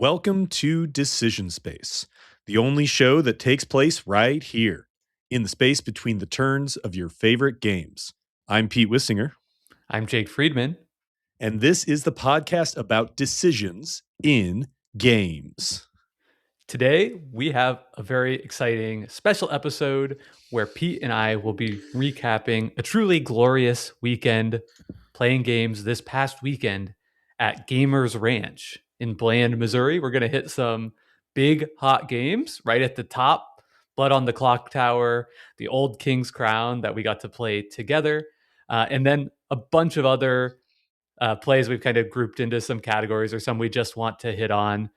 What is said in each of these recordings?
Welcome to Decision Space, the only show that takes place right here, in the space between the turns of your favorite games. I'm Pete Wissinger, I'm Jake Friedman. and this is the podcast about decisions in games. Today, we have a very exciting special episode where Pete and I will be recapping a truly glorious weekend playing games this past weekend at Gamers Ranch in Bland, Missouri. We're going to hit some big, hot games right at the top. Blood on the Clocktower, the Old King's Crown that we got to play together, and then a bunch of other plays we've kind of grouped into some categories or some we just want to hit on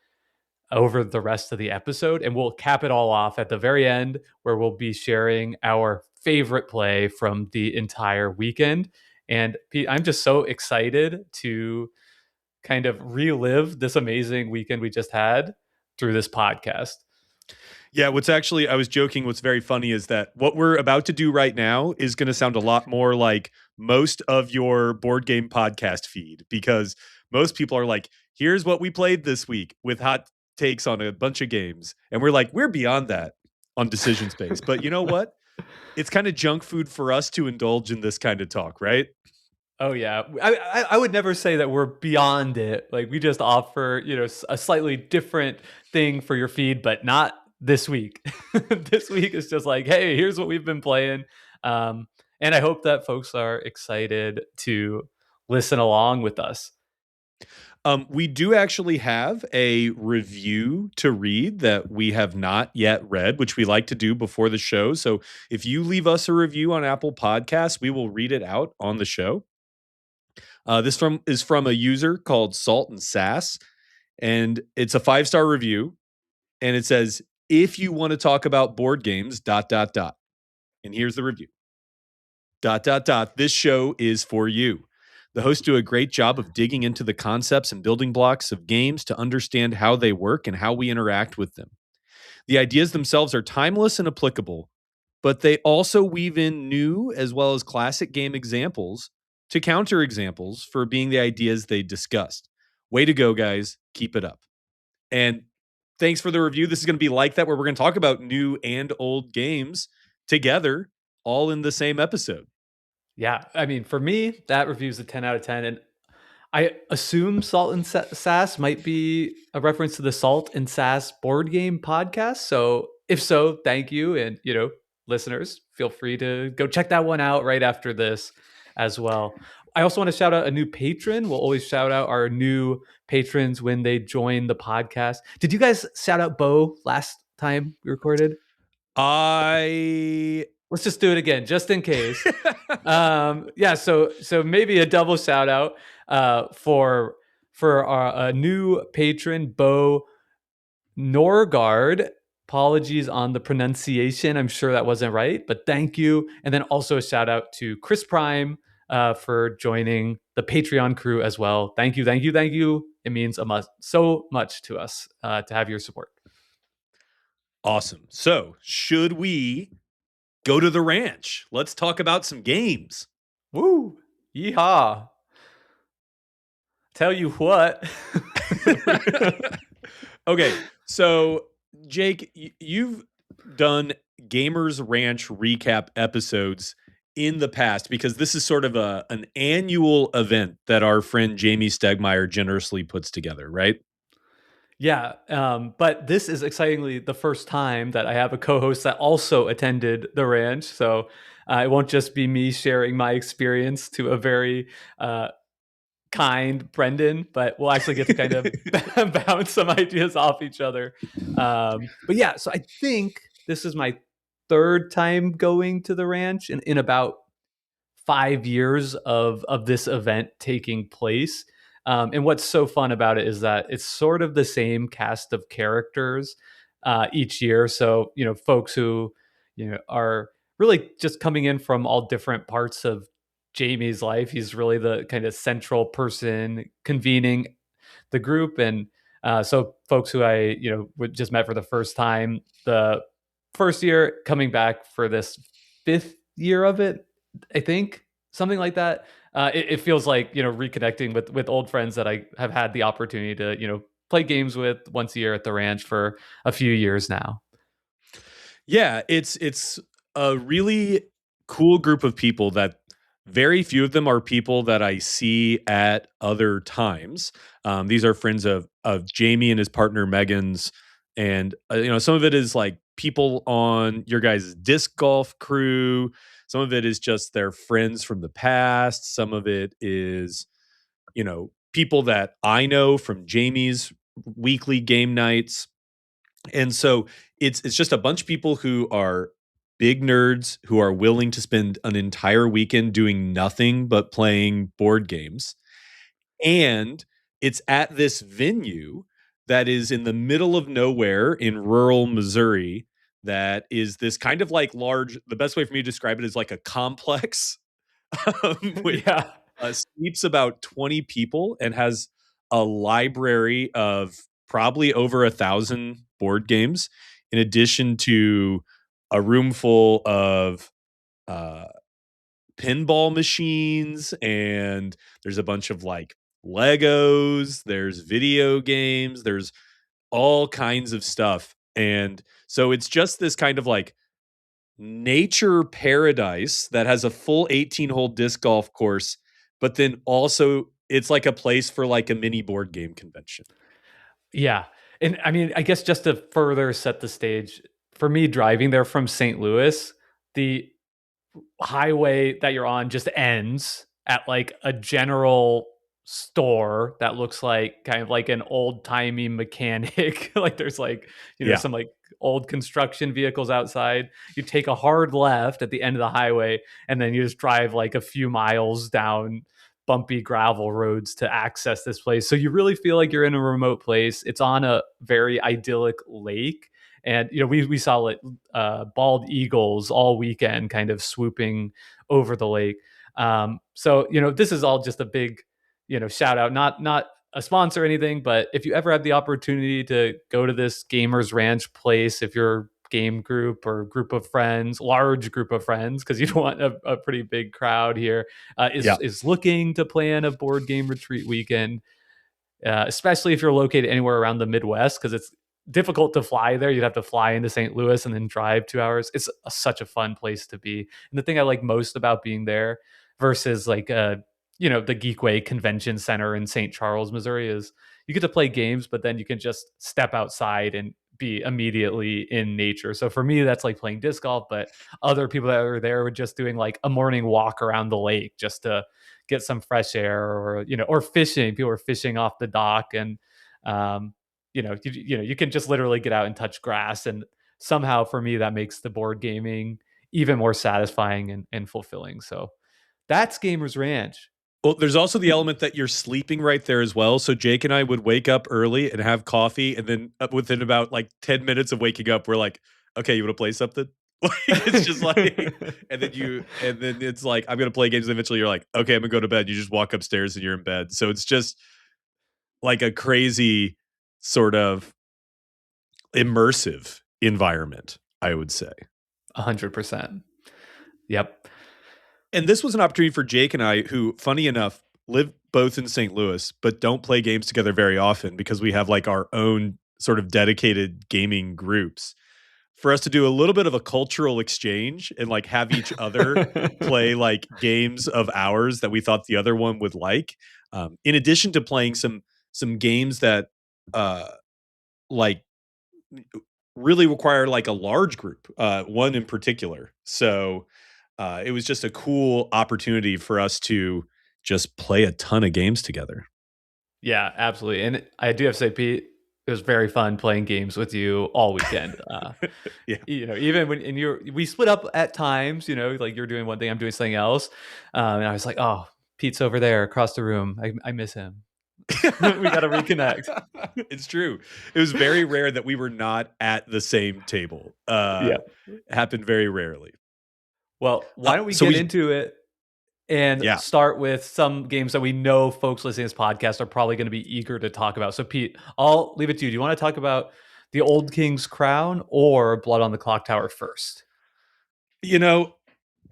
over the rest of the episode. And we'll cap it all off at the very end, where we'll be sharing our favorite play from the entire weekend. And Pete, I'm just so excited to kind of relive this amazing weekend we just had through this podcast. Yeah, I was joking, what's very funny is that what we're about to do right now is going to sound a lot more like most of your board game podcast feed, because most people are like, here's what we played this week with hot takes on a bunch of games. And we're like, we're beyond that on Decision Space. But you know what? It's kind of junk food for us to indulge in this kind of talk, right? Oh yeah, I would never say that we're beyond it. Like, we just offer, a slightly different thing for your feed, but not this week. This week is just like, hey, here's what we've been playing, and I hope that folks are excited to listen along with us. We do actually have a review to read that we have not yet read, which we like to do before the show. So if you leave us a review on Apple Podcasts, we will read it out on the show. This is from a user called Salt and Sass, and it's a 5-star review. And it says, if you want to talk about board games, ... And here's the review. ... This show is for you. The hosts do a great job of digging into the concepts and building blocks of games to understand how they work and how we interact with them. The ideas themselves are timeless and applicable, but they also weave in new as well as classic game examples to counter examples for being the ideas they discussed. Way to go, guys. Keep it up. And thanks for the review. This is going to be like that, where we're going to talk about new and old games together, all in the same episode. Yeah, I mean, for me, that review is a 10 out of 10. And I assume Salt and Sass might be a reference to the Salt and Sass board game podcast. So if so, thank you. And, listeners, feel free to go check that one out right after this as well. I also want to shout out a new patron. We'll always shout out our new patrons when they join the podcast. Did you guys shout out Byeee last time we recorded? Let's just do it again, just in case. Yeah, so maybe a double shout out for our new patron, Byeee Norgard. Apologies on the pronunciation. I'm sure that wasn't right, but thank you. And then also a shout out to Chris Prime for joining the Patreon crew as well. Thank you, thank you, thank you. It means so much to us to have your support. Awesome. So, should we go to the ranch? Let's talk about some games. Woo! Yeehaw! Tell you what. Okay, so Jake, you've done Gamers Ranch recap episodes in the past, because this is sort of an annual event that our friend Jamie Stegmeyer generously puts together, right? Yeah, but this is excitingly the first time that I have a co-host that also attended the ranch. So it won't just be me sharing my experience to a very kind Brendan, but we'll actually get to kind of bounce some ideas off each other. But yeah, so I think this is my third time going to the ranch in about 5 years of this event taking place. And what's so fun about it is that it's sort of the same cast of characters each year. So, folks who, are really just coming in from all different parts of Jamie's life. He's really the kind of central person convening the group. And so folks who I, just met for the first time, the first year, coming back for this 5th year of it, I think, something like that. It feels like, reconnecting with old friends that I have had the opportunity to, play games with once a year at the ranch for a few years now. Yeah, it's a really cool group of people that very few of them are people that I see at other times. These are friends of Jamie and his partner Megan's, and some of it is like people on your guys' disc golf crew. Some of it is just their friends from the past. Some of it is people that I know from Jamie's weekly game nights. And so it's just a bunch of people who are big nerds who are willing to spend an entire weekend doing nothing but playing board games. And it's at this venue that is in the middle of nowhere in rural Missouri that is this kind of like large, the best way for me to describe it is like a complex with Yeah. seats about 20 people and has a library of probably over 1,000 board games, in addition to a room full of uh, pinball machines, and there's a bunch of like Legos, there's video games, there's all kinds of stuff. And so it's just this kind of like nature paradise that has a full 18-hole disc golf course, but then also it's like a place for like a mini board game convention. Yeah. And I mean, I guess just to further set the stage, for me driving there from St. Louis, the highway that you're on just ends at like a general store that looks like kind of like an old-timey mechanic. Like there's like, Yeah. some like old construction vehicles outside. You take a hard left at the end of the highway and then you just drive like a few miles down bumpy gravel roads to access this place. So you really feel like you're in a remote place. It's on a very idyllic lake. And we saw like bald eagles all weekend, kind of swooping over the lake. So this is all just a big shout out, not a sponsor or anything, but if you ever have the opportunity to go to this Gamers Ranch place, if you're game group or group of friends, large group of friends, because you want a pretty big crowd here, Yeah. is looking to plan a board game retreat weekend, especially if you're located anywhere around the Midwest, because it's difficult to fly there. You'd have to fly into St. Louis and then drive 2 hours. It's such a fun place to be. And the thing I like most about being there versus like, the Geekway Convention Center in St. Charles, Missouri, is you get to play games, but then you can just step outside and be immediately in nature. So for me, that's like playing disc golf, but other people that are there were just doing like a morning walk around the lake just to get some fresh air, or or fishing. People are fishing off the dock, and you can just literally get out and touch grass, and somehow for me that makes the board gaming even more satisfying and fulfilling. So that's Gamers Ranch. Well, there's also the element that you're sleeping right there as well. So Jake and I would wake up early and have coffee, and then within about like 10 minutes of waking up, we're like, "Okay, you want to play something?" Like it's just like, and then it's like, "I'm gonna play games." And eventually, you're like, "Okay, I'm gonna go to bed." You just walk upstairs and you're in bed. So it's just like a crazy sort of immersive environment, I would say. 100%. Yep. And this was an opportunity for Jake and I, who, funny enough, live both in St. Louis, but don't play games together very often because we have like our own sort of dedicated gaming groups. For us to do a little bit of a cultural exchange and like have each other play like games of ours that we thought the other one would like, in addition to playing some games that uh, like really require like a large group, one in particular. So it was just a cool opportunity for us to just play a ton of games together. Yeah, absolutely. And I do have to say, Pete, it was very fun playing games with you all weekend. Yeah. Even when we split up at times, like you're doing one thing, I'm doing something else. And I was like, oh, Pete's over there across the room. I miss him. We got to reconnect. It's true. It was very rare that we were not at the same table. Yeah. It happened very rarely. Well, why don't we So get we, into it and yeah. start with some games that we know folks listening to this podcast are probably going to be eager to talk about. So, Pete, I'll leave it to you. Do you want to talk about the Old King's Crown or Blood on the Clocktower first? You know,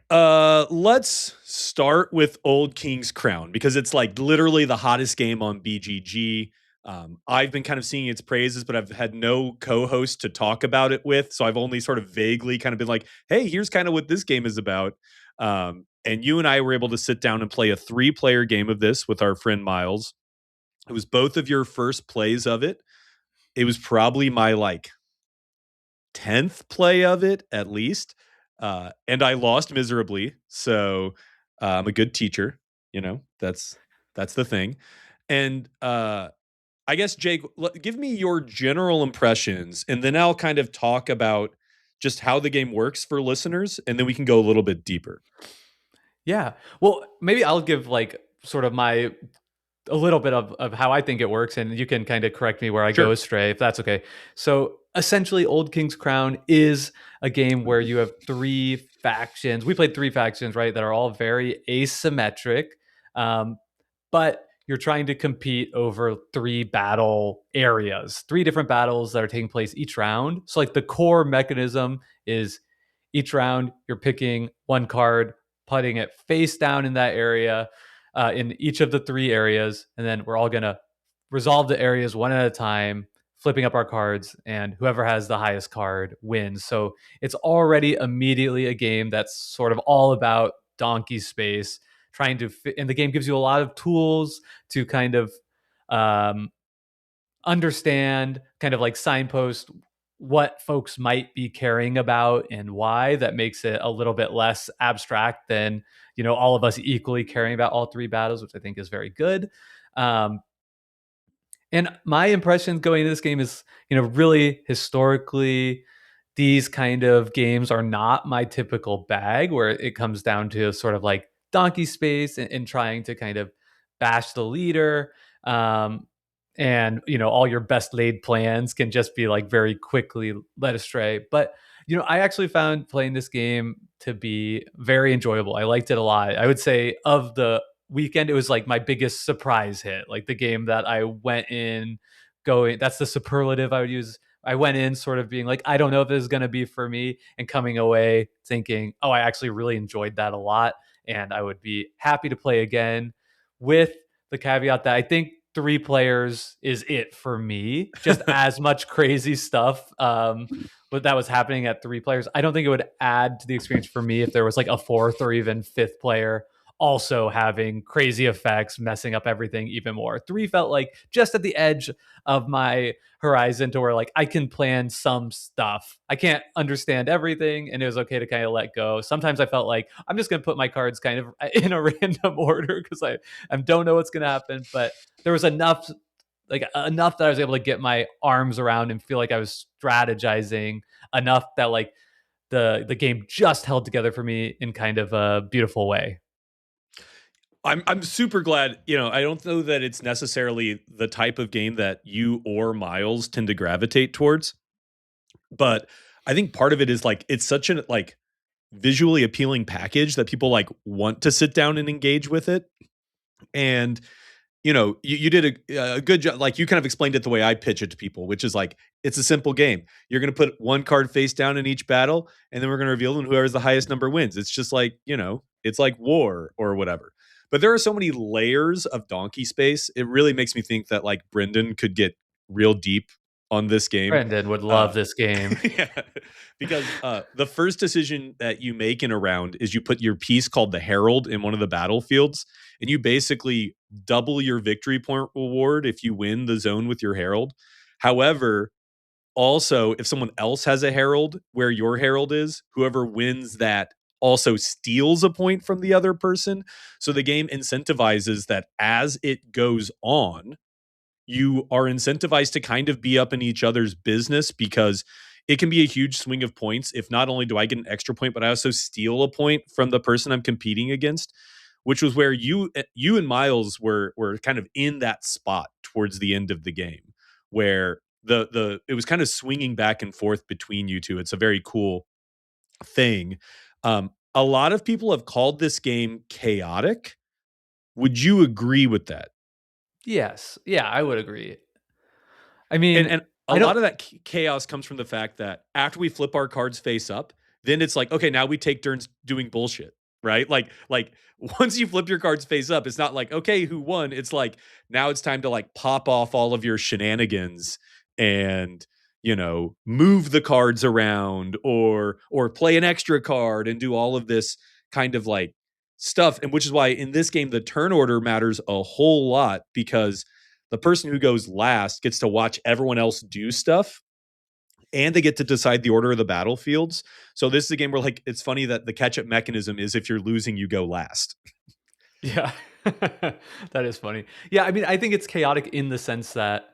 let's start with Old King's Crown because it's like literally the hottest game on BGG. I've been kind of seeing its praises, but I've had no co-host to talk about it with, so I've only sort of vaguely kind of been like, "Hey, here's kind of what this game is about." And you and I were able to sit down and play a 3-player game of this with our friend Miles. It was both of your first plays of it. It was probably my like 10th play of it at least. And I lost miserably. So I'm a good teacher, that's the thing. And I guess Jake, give me your general impressions and then I'll kind of talk about just how the game works for listeners and then we can go a little bit deeper. Yeah. Well, maybe I'll give like sort of my a little bit of how I think it works, and you can kind of correct me where I go Sure. astray, if that's okay. So essentially, Old King's Crown is a game where you have three factions. We played three factions, right? That are all very asymmetric, um, but you're trying to compete over three battle areas, three different battles that are taking place each round. So, like the core mechanism is each round you're picking one card, putting it face down in that area in each of the three areas, and then we're all gonna resolve the areas one at a time, flipping up our cards, and whoever has the highest card wins. So it's already immediately a game that's sort of all about donkey space, trying to fit, and the game gives you a lot of tools to kind of um, understand, kind of like signpost what folks might be caring about and why. That makes it a little bit less abstract than all of us equally caring about all three battles, which I think is very good. um, and my impression going into this game is, really historically, these kind of games are not my typical bag, where it comes down to sort of like donkey space and trying to kind of bash the leader. Um, and all your best laid plans can just be like very quickly led astray. But I actually found playing this game to be very enjoyable. I liked it a lot. I would say of the weekend, it was like my biggest surprise hit, like the game that I went in going, that's the superlative I would use. I went in sort of being like, I don't know if this is going to be for me, and coming away thinking, oh, I actually really enjoyed that a lot, and I would be happy to play again, with the caveat that I think 3 players is it for me. Just as much crazy stuff but that was happening at 3 players. I don't think it would add to the experience for me if there was like a fourth or even fifth player also having crazy effects, messing up everything even more. 3 felt like just at the edge of my horizon, to where like I can plan some stuff. I can't understand everything, and it was okay to kind of let go. Sometimes I felt like I'm just going to put my cards kind of in a random order because I don't know what's going to happen. But there was enough that I was able to get my arms around and feel like I was strategizing enough that like the game just held together for me in kind of a beautiful way. I'm super glad. I don't know that it's necessarily the type of game that you or Miles tend to gravitate towards, but I think part of it is like it's such an like visually appealing package that people like want to sit down and engage with it. And you did a good job. Like you kind of explained it the way I pitch it to people, which is like it's a simple game. You're going to put one card face down in each battle, and then we're going to reveal, and whoever's the highest number wins. It's just like it's like war or whatever. But there are so many layers of donkey space. It really makes me think that like Brendan could get real deep on this game. Brendan would love Uh, this game. yeah, because the first decision that you make in a round is you put your piece called the Herald in one of the battlefields, and you basically double your victory point reward if you win the zone with your Herald. However, also if someone else has a Herald where your Herald is, whoever wins that also steals a point from the other person. So the game incentivizes that as it goes on, you are incentivized to kind of be up in each other's business because it can be a huge swing of points if not only do I get an extra point, but I also steal a point from the person I'm competing against, which was where you and Miles were kind of in that spot towards the end of the game where the it was kind of swinging back and forth between you two. It's a very cool thing. A lot of people have called this game chaotic. Would you agree with that? Yes. Yeah, I would agree. I And mean, and a I don't lot of that chaos comes from the fact that after we flip our cards face up, then it's like, okay, now we take turns doing bullshit. right? Like once you flip your cards face up, it's not like, okay, who won? It's like now it's time to like pop off all of your shenanigans and move the cards around or play an extra card and do all of this kind of like stuff. And which is why in this game the turn order matters a whole lot, because the person who goes last gets to watch everyone else do stuff and they get to decide the order of the battlefields. So this is a game where like it's funny that the catch up mechanism is if you're losing, you go last. Yeah. That is funny. Yeah, I mean, I think it's chaotic in the sense that,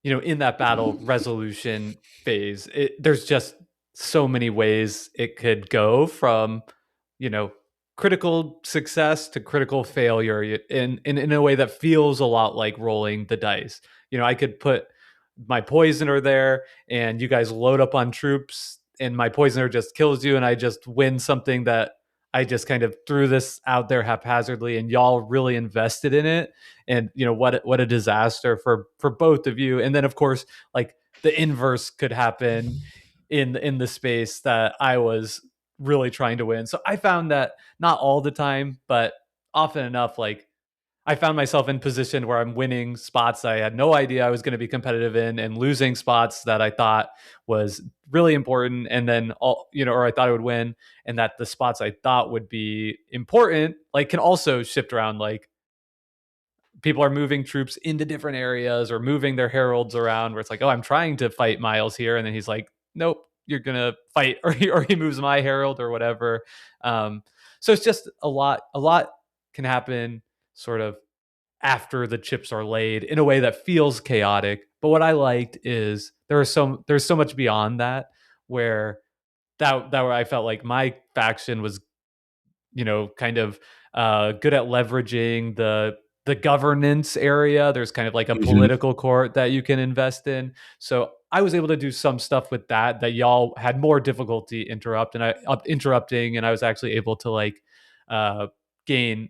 in that battle resolution phase, there's just so many ways it could go from, you know, critical success to critical failure in a way that feels a lot like rolling the dice. I could put my poisoner there and you guys load up on troops and my poisoner just kills you and I just win something that I just kind of threw this out there haphazardly and y'all really invested in it. And what a disaster for both of you. And then of course, like the inverse could happen in the space that I was really trying to win. So I found that not all the time, but often enough, like I found myself in position where I'm winning spots I had no idea I was going to be competitive in and losing spots that I thought was really important. And then or I thought I would win, and that the spots I thought would be important, like can also shift around. Like people are moving troops into different areas or moving their heralds around where it's like, oh, I'm trying to fight Miles here. And then he's like, nope, you're going to fight, or he moves my herald or whatever. So it's just a lot can happen sort of after the chips are laid in a way that feels chaotic. But what I liked is there's so much beyond that where that where I felt like my faction was kind of good at leveraging the governance area. There's kind of like a Mhm. political court that you can invest in. So I was able to do some stuff with that y'all had more difficulty interrupting, and I was actually able to like uh, gain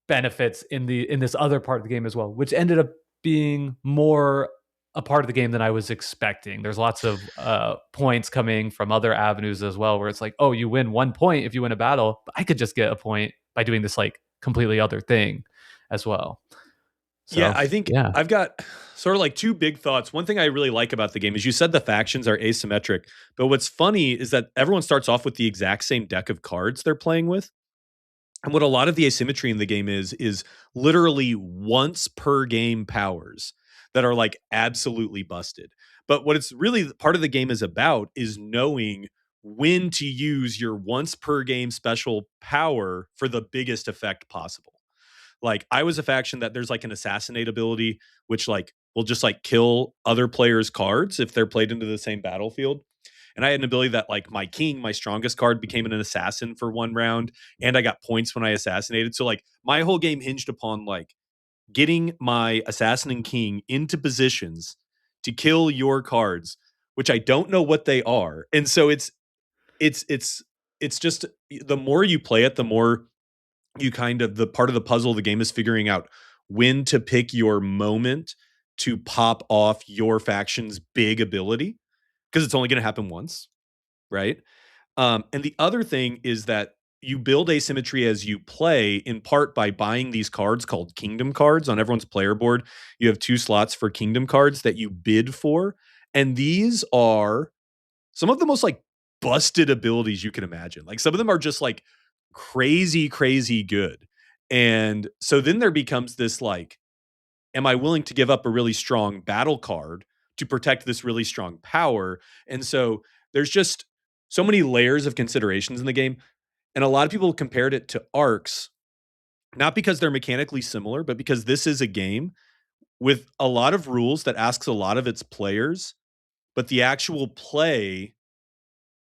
benefits in this other part of the game as well, which ended up being more a part of the game than I was expecting. There's lots of points coming from other avenues as well, where it's like, oh, you win 1 point if you win a battle, but I could just get a point by doing this like completely other thing as well. Yeah, So I think yeah, I've got sort of like two big thoughts. One thing I really like about the game is you said the factions are asymmetric, but what's funny is that everyone starts off with the exact same deck of cards they're playing with. And what a lot of the asymmetry in the game is literally once per game powers that are like absolutely busted. But what it's really part of the game is about is knowing when to use your once per game special power for the biggest effect possible. Like I was a faction that there's like an assassinate ability, which like will just like kill other players' cards if they're played into the same battlefield. And I had an ability that like my king, my strongest card, became an assassin for 1 round, and I got points when I assassinated. So like my whole game hinged upon like getting my assassin and king into positions to kill your cards, which I don't know what they are. And so it's it's it's just the more you play it, the more you kind of the part of the puzzle of the game is figuring out when to pick your moment to pop off your faction's big ability, because it's only going to happen once, right? And the other thing is that you build asymmetry as you play, in part by buying these cards called kingdom cards on everyone's player board. You have 2 slots for kingdom cards that you bid for, and these are some of the most like busted abilities you can imagine. Like some of them are just like crazy, crazy good. And so then there becomes this like, am I willing to give up a really strong battle card to protect this really strong power? And so there's just so many layers of considerations in the game. And a lot of people compared it to arcs, not because they're mechanically similar, but because this is a game with a lot of rules that asks a lot of its players, but the actual play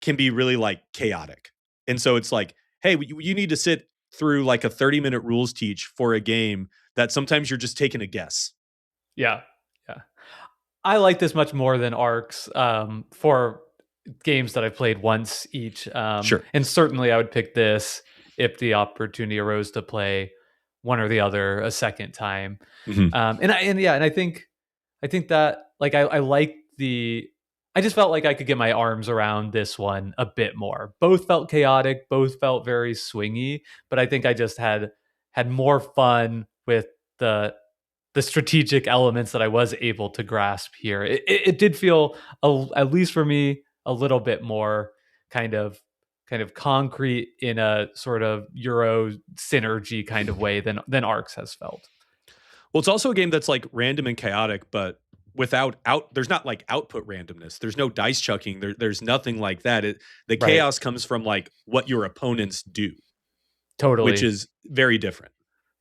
can be really like chaotic. And so it's like, hey, you need to sit through like a 30-minute rules teach for a game that sometimes you're just taking a guess. yeah, yeah. I like this much more than arcs for games that I've played once each. Sure. And certainly I would pick this if the opportunity arose to play one or the other a second time. Mhm. And I think that like I like the I just felt like I could get my arms around this one a bit more. Both felt chaotic, both felt very swingy, but I think I just had more fun with the the strategic elements that I was able to grasp here. It did feel, at least for me, a little bit more kind of kind of concrete in a sort of Euro synergy kind of way than Arcs has felt. Well, it's also a game that's like random and chaotic, but without out there's not like output randomness. There's no dice chucking. There's nothing like that. The Right. chaos comes from like what your opponents do, which Totally. is very different.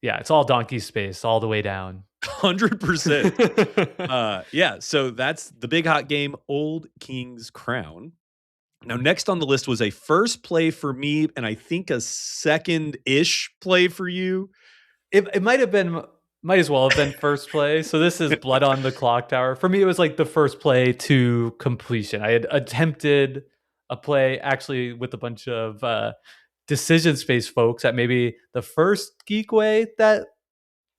Yeah, it's all donkey space all the way down. 100%. Yeah, so that's the big hot game, Old King's Crown. Now, next on the list was a first play for me, and I think a second-ish play for you. It might have been, might as well have been first play. So this is Blood on the Clocktower. For me, it was like the first play to completion. I had attempted a play actually with a bunch of decision space folks at maybe the first Geek Way that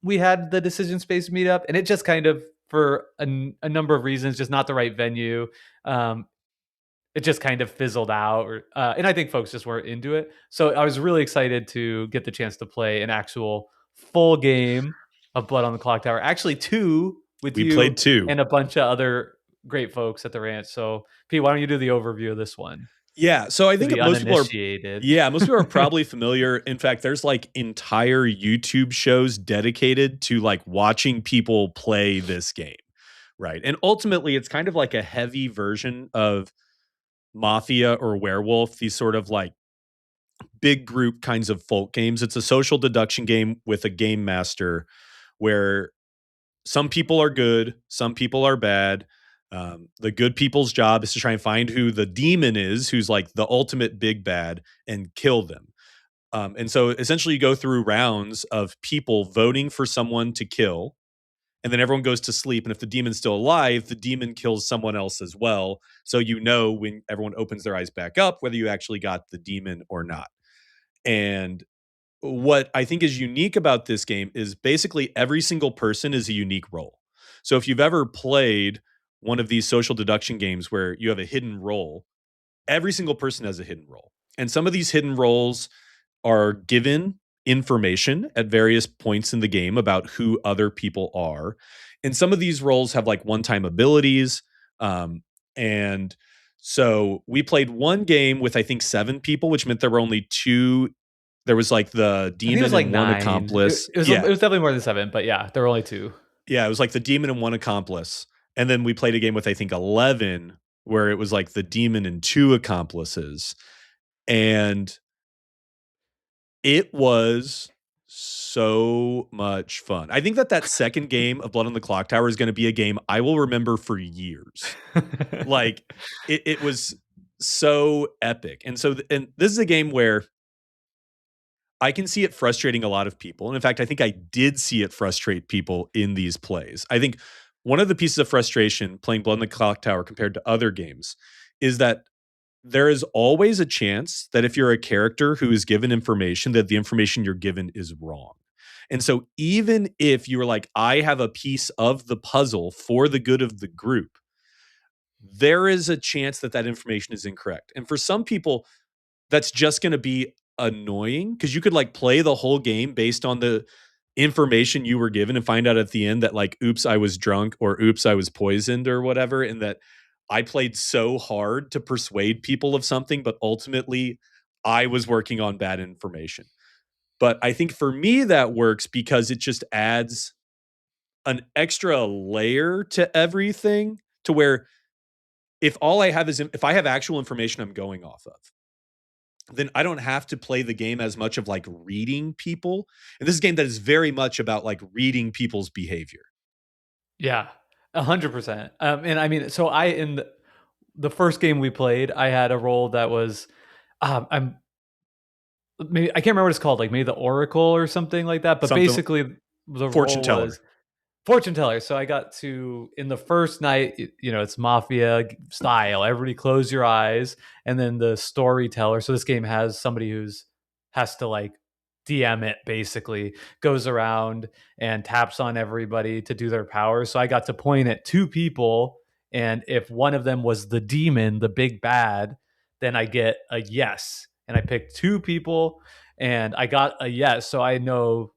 we had the decision space meetup, and it just kind of, for a number of reasons, just not the right venue. Um, it just kind of fizzled out, and I think folks just weren't into it. So I was really excited to get the chance to play an actual full game of Blood on the Clock Tower. Actually, two with We you played 2. and a bunch of other great folks at the ranch. So, Pete, why don't you do the overview of this one Yeah, so I for think the most people are uninitiated? yeah, most people are probably familiar. In fact, there's like entire YouTube shows dedicated to like watching people play this game, right? And ultimately, it's kind of like a heavy version of Mafia or Werewolf, these sort of like big group kinds of folk games. It's a social deduction game with a game master where some people are good, some people are bad. The good people's job is to try and find who the demon is, who's like the ultimate big bad, and kill them. And so essentially, you go through rounds of people voting for someone to kill, and then everyone goes to sleep. And if the demon's still alive, the demon kills someone else as well. So you know when everyone opens their eyes back up whether you actually got the demon or not. And what I think is unique about this game is basically every single person is a unique role. So if you've ever played one of these social deduction games where you have a hidden role, every single person has a hidden role. And some of these hidden roles are given information at various points in the game about who other people are. And some of these roles have like one time abilities. And so we played one game with, I think, 7 people, which meant there were only two. There was like the I think it was demon like and one 9. accomplice. It Yeah. was definitely more than 7, but yeah, there were only 2. Yeah. It was like the demon and one accomplice. And then we played a game with, I think, 11, where it was like the demon and 2 accomplices. And it was so much fun. I think that second game of Blood on the Clock Tower is going to be a game I will remember for years. Like it was so epic. And so and this is a game where I can see it frustrating a lot of people. And in fact, I think I did see it frustrate people in these plays. I think one of the pieces of frustration playing Blood on the Clock Tower compared to other games is that there is always a chance that if you're a character who is given information, that the information you're given is wrong. And so even if you were like, I have a piece of the puzzle for the good of the group, there is a chance that that information is incorrect. And for some people, that's just going to be annoying because you could like play the whole game based on the information you were given and find out at the end that like, oops, I was drunk, or oops, I was poisoned, or whatever. And that I played so hard to persuade people of something, but ultimately I was working on bad information. But I think for me that works because it just adds an extra layer to everything, to where if all I have is if I have actual information I'm going off of, then I don't have to play the game as much of like reading people. And this is a game that is very much about like reading people's behavior. Yeah, 100%. And I mean, so I in the first game we played, I had a role that was, I'm maybe I can't remember what it's called, like maybe the Oracle or something like that. But Something basically, the fortune role was teller. fortune teller. So I got to, in the first night, it's mafia style. Everybody close your eyes, and then the storyteller. So this game has somebody who's has to like DM it, basically goes around and taps on everybody to do their powers. So I got to point at 2 people And if one of them was the demon, the big bad, then I get a yes. And I picked two people and I got a yes. So I know,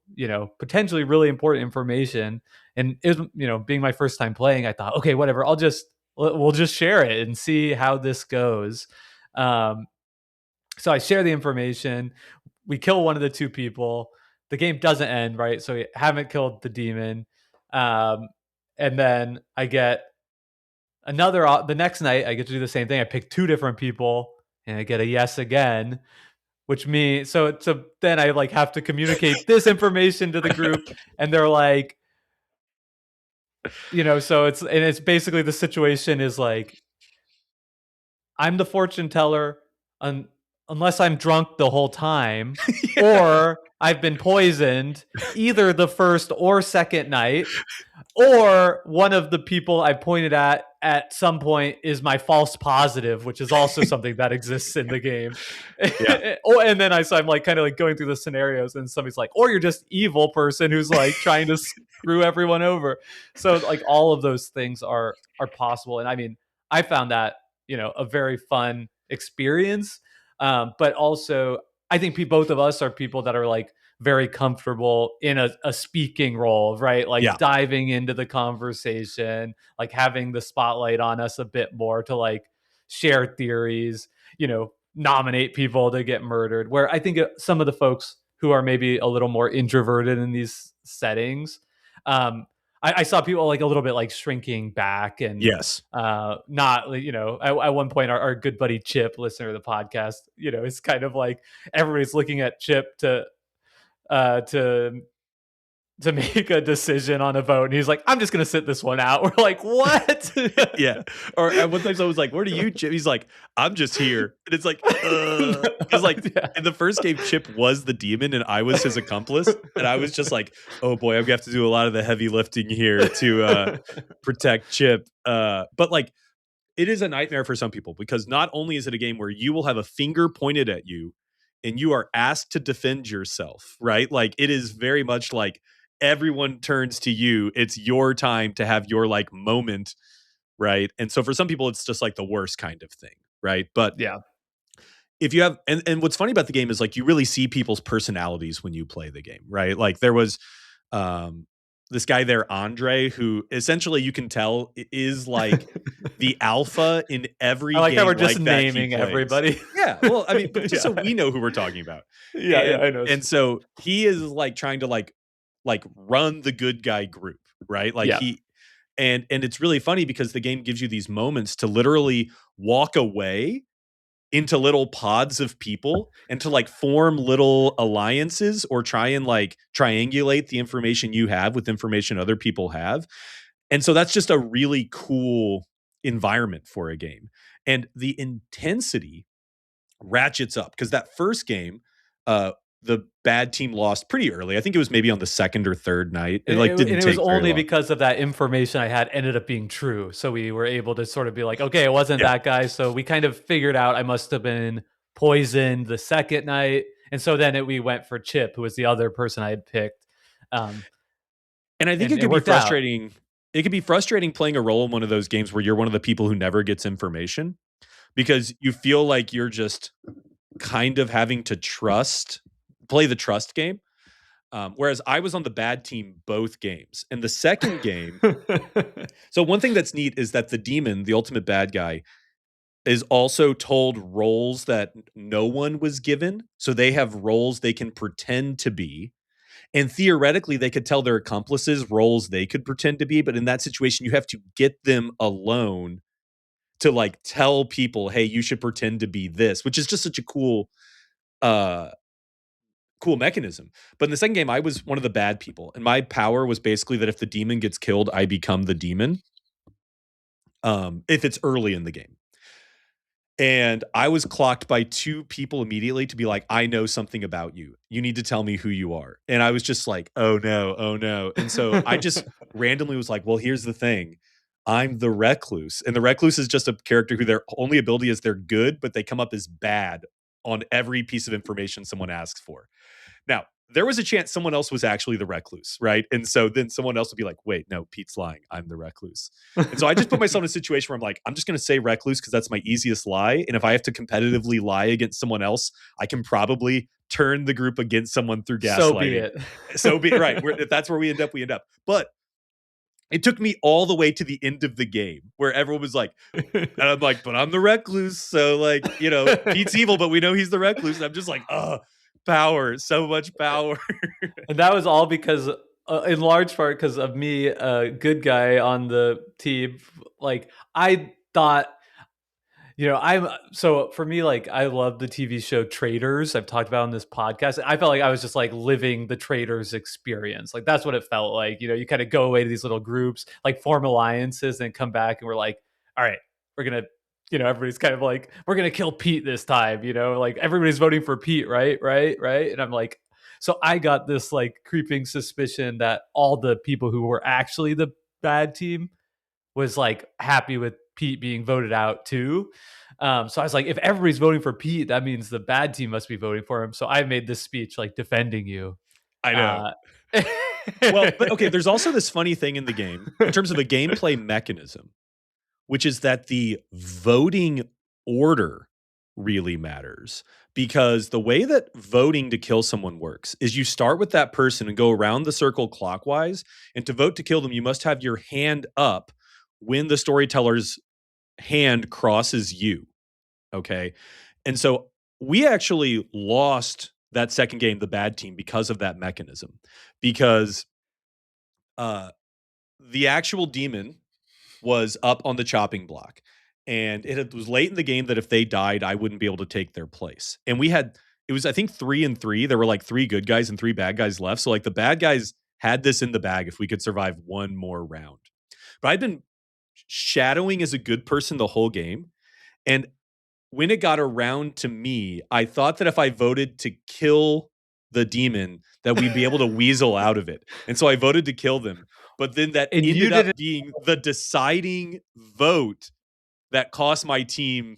potentially really important information. And it was, being my first time playing, I thought, okay, whatever, we'll just share it and see how this goes. Um, so I share the information. We kill one of the two people. The game doesn't end, right? So we haven't killed the demon. Um, and then I get the next night, I get to do the same thing. I pick two different people and I get a yes again, which means, so then I like have to communicate this information to the group and they're like, so it's basically the situation is like, I'm the fortune teller unless I'm drunk the whole time, Yeah. or I've been poisoned either the first or second night, or one of the people I pointed at some point is my false positive, which is also something that exists in the game. Yeah. And then I'm like kind of like going through the scenarios, and somebody's like, or you're just evil person who's like trying to screw everyone over. So like all of those things are possible, and I mean, I found that a very fun experience, but also I think both of us are people that are like very comfortable in a speaking role, right? Like Yeah. diving into the conversation, like having the spotlight on us a bit more to like share theories, nominate people to get murdered. Where I think some of the folks who are maybe a little more introverted in these settings, I saw people like a little bit like shrinking back and Yes. not, at one point our good buddy Chip, listener to the podcast, it's kind of like everybody's looking at Chip uh, to to make a decision on a vote, and he's like, "I'm just gonna sit this one out." We're like, "What?" Yeah. Or at one time I was like, "Where do you, Chip?" He's like, "I'm just here." And it's like, because like Yeah. in the first game, Chip was the demon and I was his accomplice. And I was just like, oh boy, I'm gonna have to do a lot of the heavy lifting here to protect Chip. But like it is a nightmare for some people because not only is it a game where you will have a finger pointed at you and you are asked to defend yourself, right? Like it is very much like everyone turns to you. It's your time to have your like moment, right? And so for some people, it's just like the worst kind of thing, right? But Yeah. if you have, and what's funny about the game is like you really see people's personalities when you play the game, right? Like there was um this guy there, Andre, who essentially you can tell is like the alpha in I every like how we're game just like that he naming plays. everybody. Yeah, well, I mean, but just so Yeah. we know who we're talking about. Yeah, I know. And so he is like trying to like run the good guy group, right? Like Yeah. he and it's really funny because the game gives you these moments to literally walk away into little pods of people and to like form little alliances or try and like triangulate the information you have with information other people have. And so that's just a really cool environment for a game. And the intensity ratchets up because that first game, the bad team lost pretty early. I think it was maybe on the second or third night. It like And didn't it was take very only long. because of that information I had ended up being true. So we were able to sort of be like, okay, it wasn't Yeah. that guy. So we kind of figured out I must have been poisoned the second night. And so then we went for Chip, who was the other person I had picked. Um, And I think and it it could be worked out. frustrating. It could be frustrating playing a role in one of those games where you're one of the people who never gets information because you feel like you're just kind of having to play the trust game. Whereas I was on the bad team both games. And the second game, so one thing that's neat is that the demon, the ultimate bad guy, is also told roles that no one was given. So they have roles they can pretend to be. And theoretically, they could tell their accomplices roles they could pretend to be. But in that situation, you have to get them alone to like tell people, hey, you should pretend to be this, which is just such a uh, cool mechanism. But in the second game, I was one of the bad people. And my power was basically that if the demon gets killed, I become the demon. If it's early in the game. And I was clocked by two people immediately to be like, I know something about you. You need to tell me who you are. And I was just like, oh no, oh no. And so I just randomly was like, well, here's the thing. I'm the recluse. And the recluse is just a character who their only ability is they're good, but they come up as bad on every piece of information someone asks for. Now, there was a chance someone else was actually the recluse, right? And so then someone else would be like, wait, no, Pete's lying. I'm the recluse. And so I just put myself in a situation where I'm like, I'm just going to say recluse because that's my easiest lie. And if I have to competitively lie against someone else, I can probably turn the group against someone through So be gaslighting. it. So be right. If that's where we end up, we end up. But it took me all the way to the end of the game where everyone was like, and I'm like, but I'm the recluse. So like, Pete's evil, but we know he's the recluse. And I'm just like, power, so much power. And that was all because, in large part, because of me, a good guy on the team. Like, I thought, so for me, like, I love the TV show Traitors. I've talked about on this podcast. I felt like I was just like living the Traitors experience. Like, that's what it felt like. You kind of go away to these little groups, like form alliances, and come back, and we're like, all right, we're gonna, everybody's kind of like, we're gonna kill Pete this time. Like everybody's voting for Pete, right, right, right. And I'm like, so I got this like creeping suspicion that all the people who were actually the bad team was like happy with Pete being voted out too. So I was like, if everybody's voting for Pete, that means the bad team must be voting for him. So I made this speech like defending you. I know. Uh, Well, but okay, there's also this funny thing in the game in terms of a gameplay mechanism, which is that the voting order really matters, because the way that voting to kill someone works is you start with that person and go around the circle clockwise, and to vote to kill them, you must have your hand up when the storyteller's hand crosses you. Okay. And so we actually lost that second game, the bad team, because of that mechanism, because uh, the actual demon was up on the chopping block, and was late in the game that if they died, I wouldn't be able to take their place. And it was, I think, 3-3. There were like 3 good guys and 3 bad guys left. So like the bad guys had this in the bag if we could survive one more round. But I'd been shadowing as a good person the whole game. And when it got around to me, I thought that if I voted to kill the demon, that we'd be able to weasel out of it. And so I voted to kill them. But then that and you ended didn't. up being the deciding vote that cost my team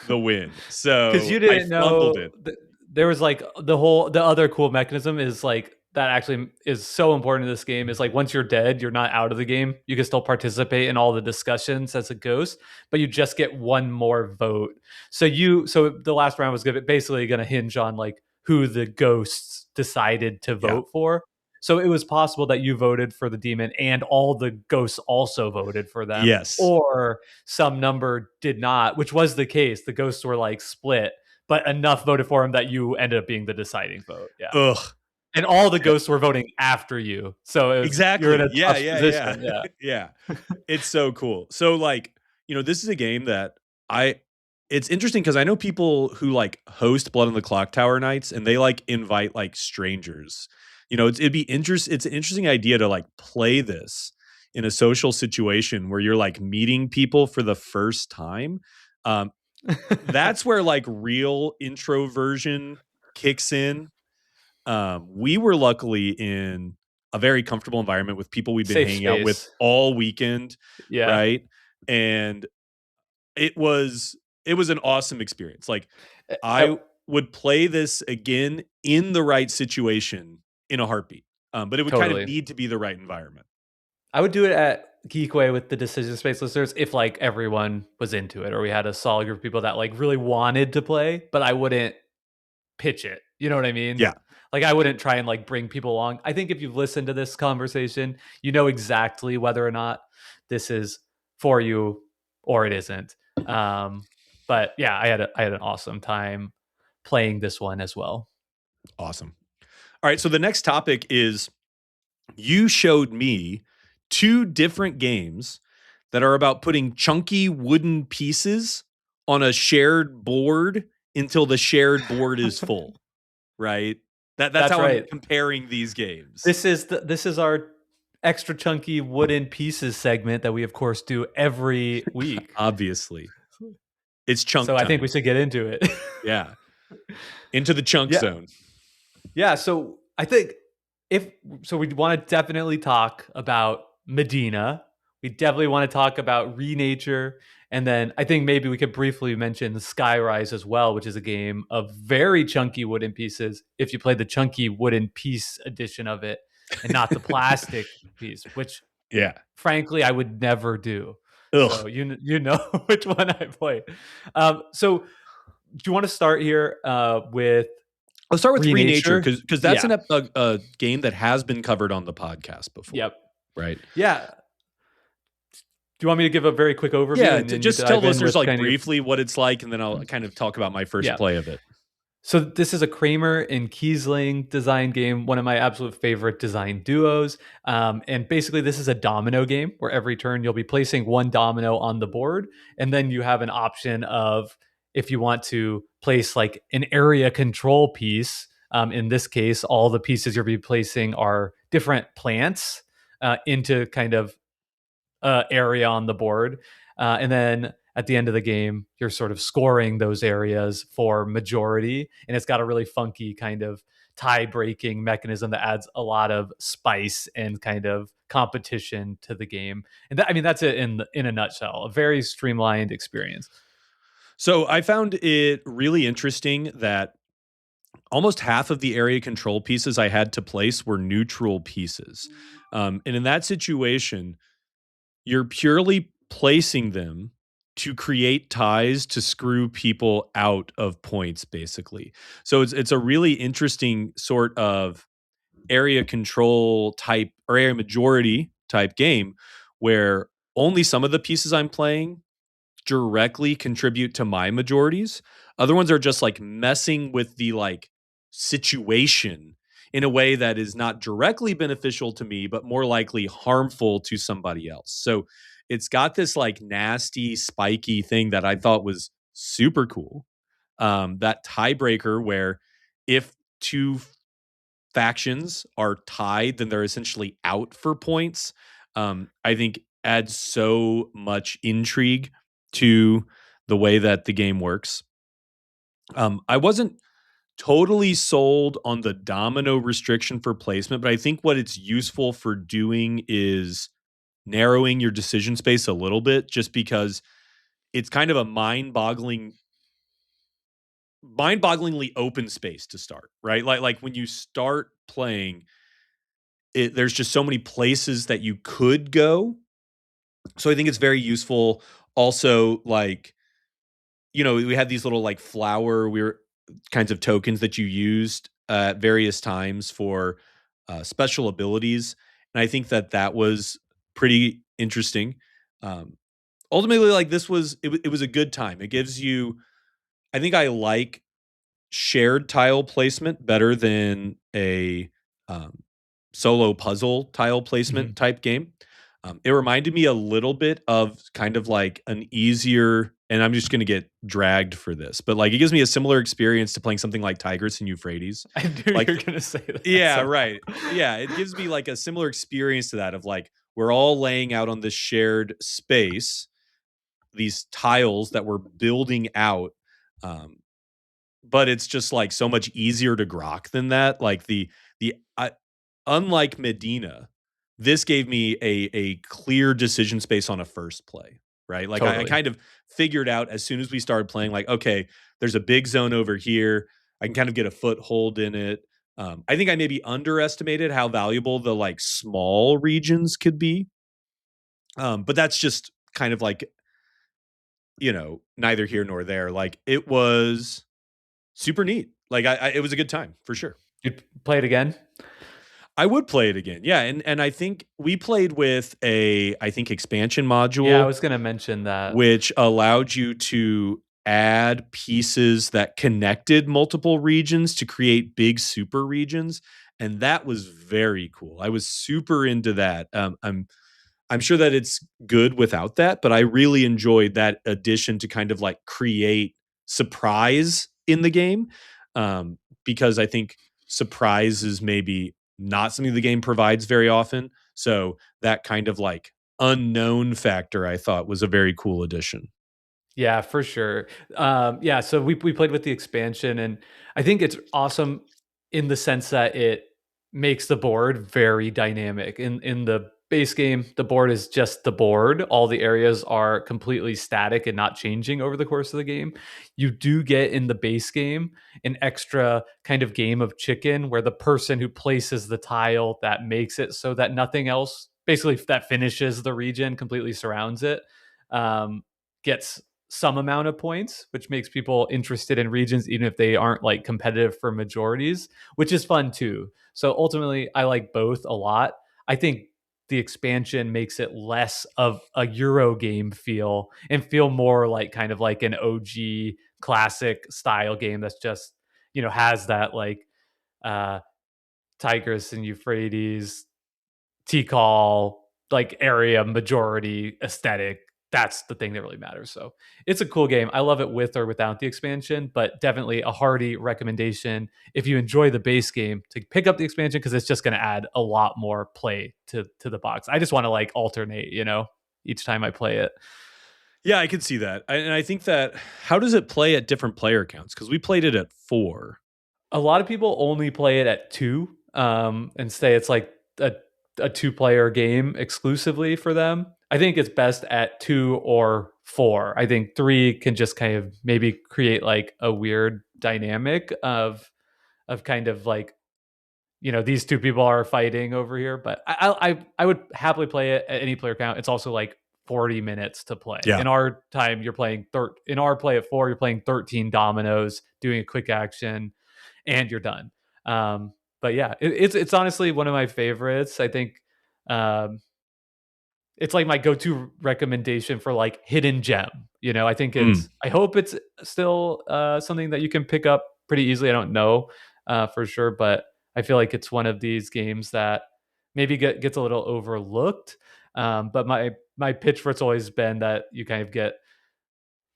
the win. Because So you I didn't fumbled know it. there was like the other cool mechanism is like that actually is so important in this game is like once you're dead, you're not out of the game. You can still participate in all the discussions as a ghost, but you just get one more vote. So the last round was basically going to hinge on like who the ghosts decided to Yeah. vote for. So it was possible that you voted for the demon and all the ghosts also voted for them. Yes. Or some number did not, which was the case. The ghosts were like split, but enough voted for him that you ended up being the deciding vote. Yeah. Ugh. And all the ghosts were voting after you. So you're in Exactly. a Yeah, tough yeah, position. yeah. Yeah. Yeah. It's so cool. So like, this is a game that it's interesting because I know people who like host Blood on the Clocktower nights, and they like invite like strangers. It's an interesting idea to like play this in a social situation where you're like meeting people for the first time. That's where like real introversion kicks in. We were luckily in a very comfortable environment with people we've been Safe hanging out with space. all weekend. Yeah. Right. And it was an awesome experience. Like I would play this again in the right situation in a heartbeat. But it would kind of Totally. need to be the right environment. I would do it at Geekway with the Decision Space listeners if like everyone was into it or we had a solid group of people that like really wanted to play, but I wouldn't pitch it. You know what I mean? Yeah. Like I wouldn't try and like bring people along. I think if you've listened to this conversation, you know exactly whether or not this is for you or it isn't. But yeah, I had an awesome time playing this one as well. Awesome. All right. So the next topic is you showed me 2 different games that are about putting chunky wooden pieces on a shared board until the shared board is full, right? That's how right. I'm comparing these games. This is our extra chunky wooden pieces segment that we of course do every week. Obviously. It's chunk So time. I think we should get into it. Yeah. Into the chunk zone. Yeah, so I think we want to definitely talk about Medina, We definitely want to talk about Renature. And then I think maybe we could briefly mention Skyrise as well, which is a game of very chunky wooden pieces if you play the chunky wooden piece edition of it and not the plastic piece, which Yeah. frankly I would never do. So Ugh. you know which one I play. So do you want to start here with Let's start with Renature Renature? because that's Yeah. a game that has been covered on the podcast before, Yep. right? Yeah. Do you want me to give a very quick overview Yeah, and then you just tell dive in listeners with like kind of your briefly what it's like, and then I'll kind of talk about my first yeah. play of it. So this is a Kramer and Kiesling design game, one of my absolute favorite design duos. And basically, this is a domino game where every turn you'll be placing one domino on the board, and then you have an option of if you want to place like an area control piece. In this case, all the pieces you'll be placing are different plants into kind of area on the board. And then at the end of the game, you're sort of scoring those areas for majority. And it's got a really funky kind of tie breaking mechanism that adds a lot of spice and kind of competition to the game. And that, I mean, that's it in a nutshell. A very streamlined experience. So I found it really interesting that almost half of the area control pieces I had to place were neutral pieces. And in that situation, you're purely placing them to create ties to screw people out of points, basically. So it's a really interesting sort of area control type or area majority type game where only some of the pieces I'm playing directly contribute to my majorities. Other ones are just like messing with the like situation in a way that is not directly beneficial to me, but more likely harmful to somebody else. So it's got this like nasty, spiky thing that I thought was super cool. That tiebreaker where if two factions are tied, then they're essentially out for points. I think adds so much intrigue to the way that the game works. I wasn't totally sold on the domino restriction for placement, but I think what it's useful for doing is narrowing your decision space a little bit, just because it's kind of a mind-bogglingly open space to start, right? Like when you start playing, there's just so many places that you could go. So I think it's very useful. Also, like, we had these little like flower we're kinds of tokens that you used at various times for special abilities, and I think that that was pretty interesting. Um, Ultimately, like it was a good time. It gives you. I think I like shared tile placement better than a um, solo puzzle tile placement Mhm. type game. It reminded me a little bit of kind of like an easier, and I'm just going to get dragged for this, but like it gives me a similar experience to playing something like Tigris and Euphrates. I knew you Like, were going to say that yeah, somehow. right. Yeah, it gives me like a similar experience to that of like we're all laying out on this shared space, these tiles that we're building out. Um, but it's just like so much easier to grok than that. Like the unlike Medina, this gave me a clear decision space on a first play, right? Like I Totally. kind of figured out as soon as we started playing, like, okay, there's a big zone over here. I can kind of get a foothold in it. I think I maybe underestimated how valuable the like small regions could be. But that's just kind of like, neither here nor there. Like it was super neat. Like it was a good time for sure. You'd play it again? I would play it again. Yeah, and I think we played with I think expansion Yeah, I module was going to mention that. which allowed you to add pieces that connected multiple regions to create big super regions, and that was very cool. I was super into that. I'm sure that it's good without that, but I really enjoyed that addition to kind of like create surprise in the game. Because I think surprise is maybe not something the game provides very often. So that kind of like unknown factor I thought was a very cool addition. Yeah, for sure. Yeah, so we played with the expansion, and I think it's awesome in the sense that it makes the board very dynamic. In the base game, the board is just the board. All the areas are completely static and not changing over the course of the game. You do get in the base game an extra kind of game of chicken where the person who places the tile that makes it so that nothing else, basically that finishes the region, completely surrounds it, gets some amount of points, which makes people interested in regions, even if they aren't like competitive for majorities, which is fun too. So ultimately, I like both a lot. I think the expansion makes it less of a Euro game feel and feel more like kind of like an OG classic style game that's just, has that like uh Tigris and Euphrates, Tikal, like area majority aesthetic. That's the thing that really matters. So it's a cool game. I love it with or without the expansion, but definitely a hearty recommendation if you enjoy the base game to pick up the expansion because it's just going to add a lot more play to the box. I just want to like alternate, each time I play it. Yeah, I can see that. And I think that how does it play at different player counts? Because we played it at 4. A lot of people only play it at 2, and say it's like a 2-player game exclusively for them. I think it's best at 2 or 4. I think 3 can just kind of maybe create like a weird dynamic of kind of like, these two people are fighting over here. But I would happily play it at any player count. It's also like 40 minutes to play. Yeah. In our time, you're playing in our play at 4, you're playing 13 dominoes, doing a quick action, and you're done. But yeah, it's honestly one of my favorites. I think um, it's like my go-to recommendation for like hidden gem. I think I hope it's still something that you can pick up pretty easily. I don't know for sure, but I feel like it's one of these games that maybe gets a little overlooked. But my pitch for it's always been that you kind of get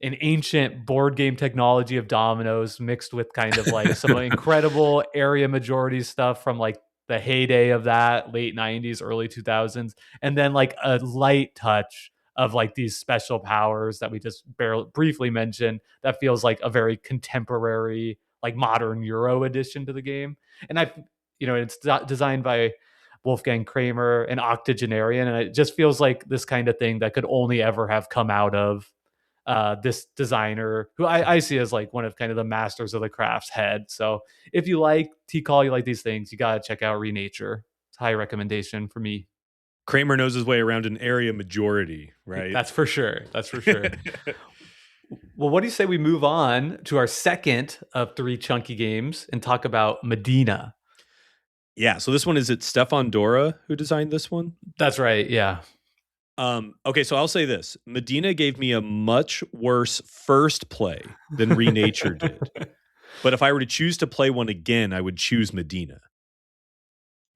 an ancient board game technology of dominoes mixed with kind of like some incredible area majority stuff from like the heyday of that late 90s early 2000s, and then like a light touch of like these special powers that we just barely briefly mentioned that feels like a very contemporary like modern Euro edition to the game. And it's designed by Wolfgang Kramer and octogenarian, and it just feels like this kind of thing that could only ever have come out of this designer who I see as like one of kind of the masters of the craft's head. So if you like T-Call, you like these things, you got to check out Renature. It's a high recommendation for me. Kramer knows his way around an area majority, right? That's for sure. That's for sure. Well, what do you say we move on to our second of 3 chunky games and talk about Medina? Yeah, so this one is it Stefan Dora who designed this one? That's right. Yeah. Okay, so I'll say this. Medina gave me a much worse first play than Renature did. But if I were to choose to play one again, I would choose Medina.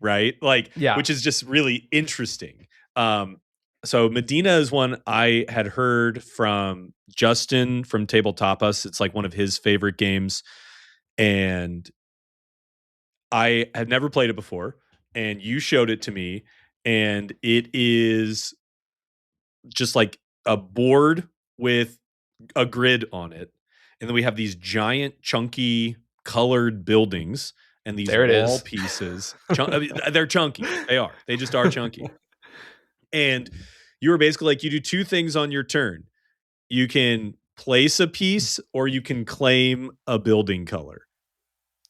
Right? Like, Yeah. which is just really interesting. So Medina is one I had heard from Justin from Tabletop Us. It's like one of his favorite games. And I had never played it before. And you showed it to me. And it is just like a board with a grid on it. And then we have these giant, chunky, colored buildings and these There it wall is. pieces. I mean, they're chunky. They are. They just are chunky. And you were basically like, you do 2 things on your turn. You can place a piece or you can claim a building color.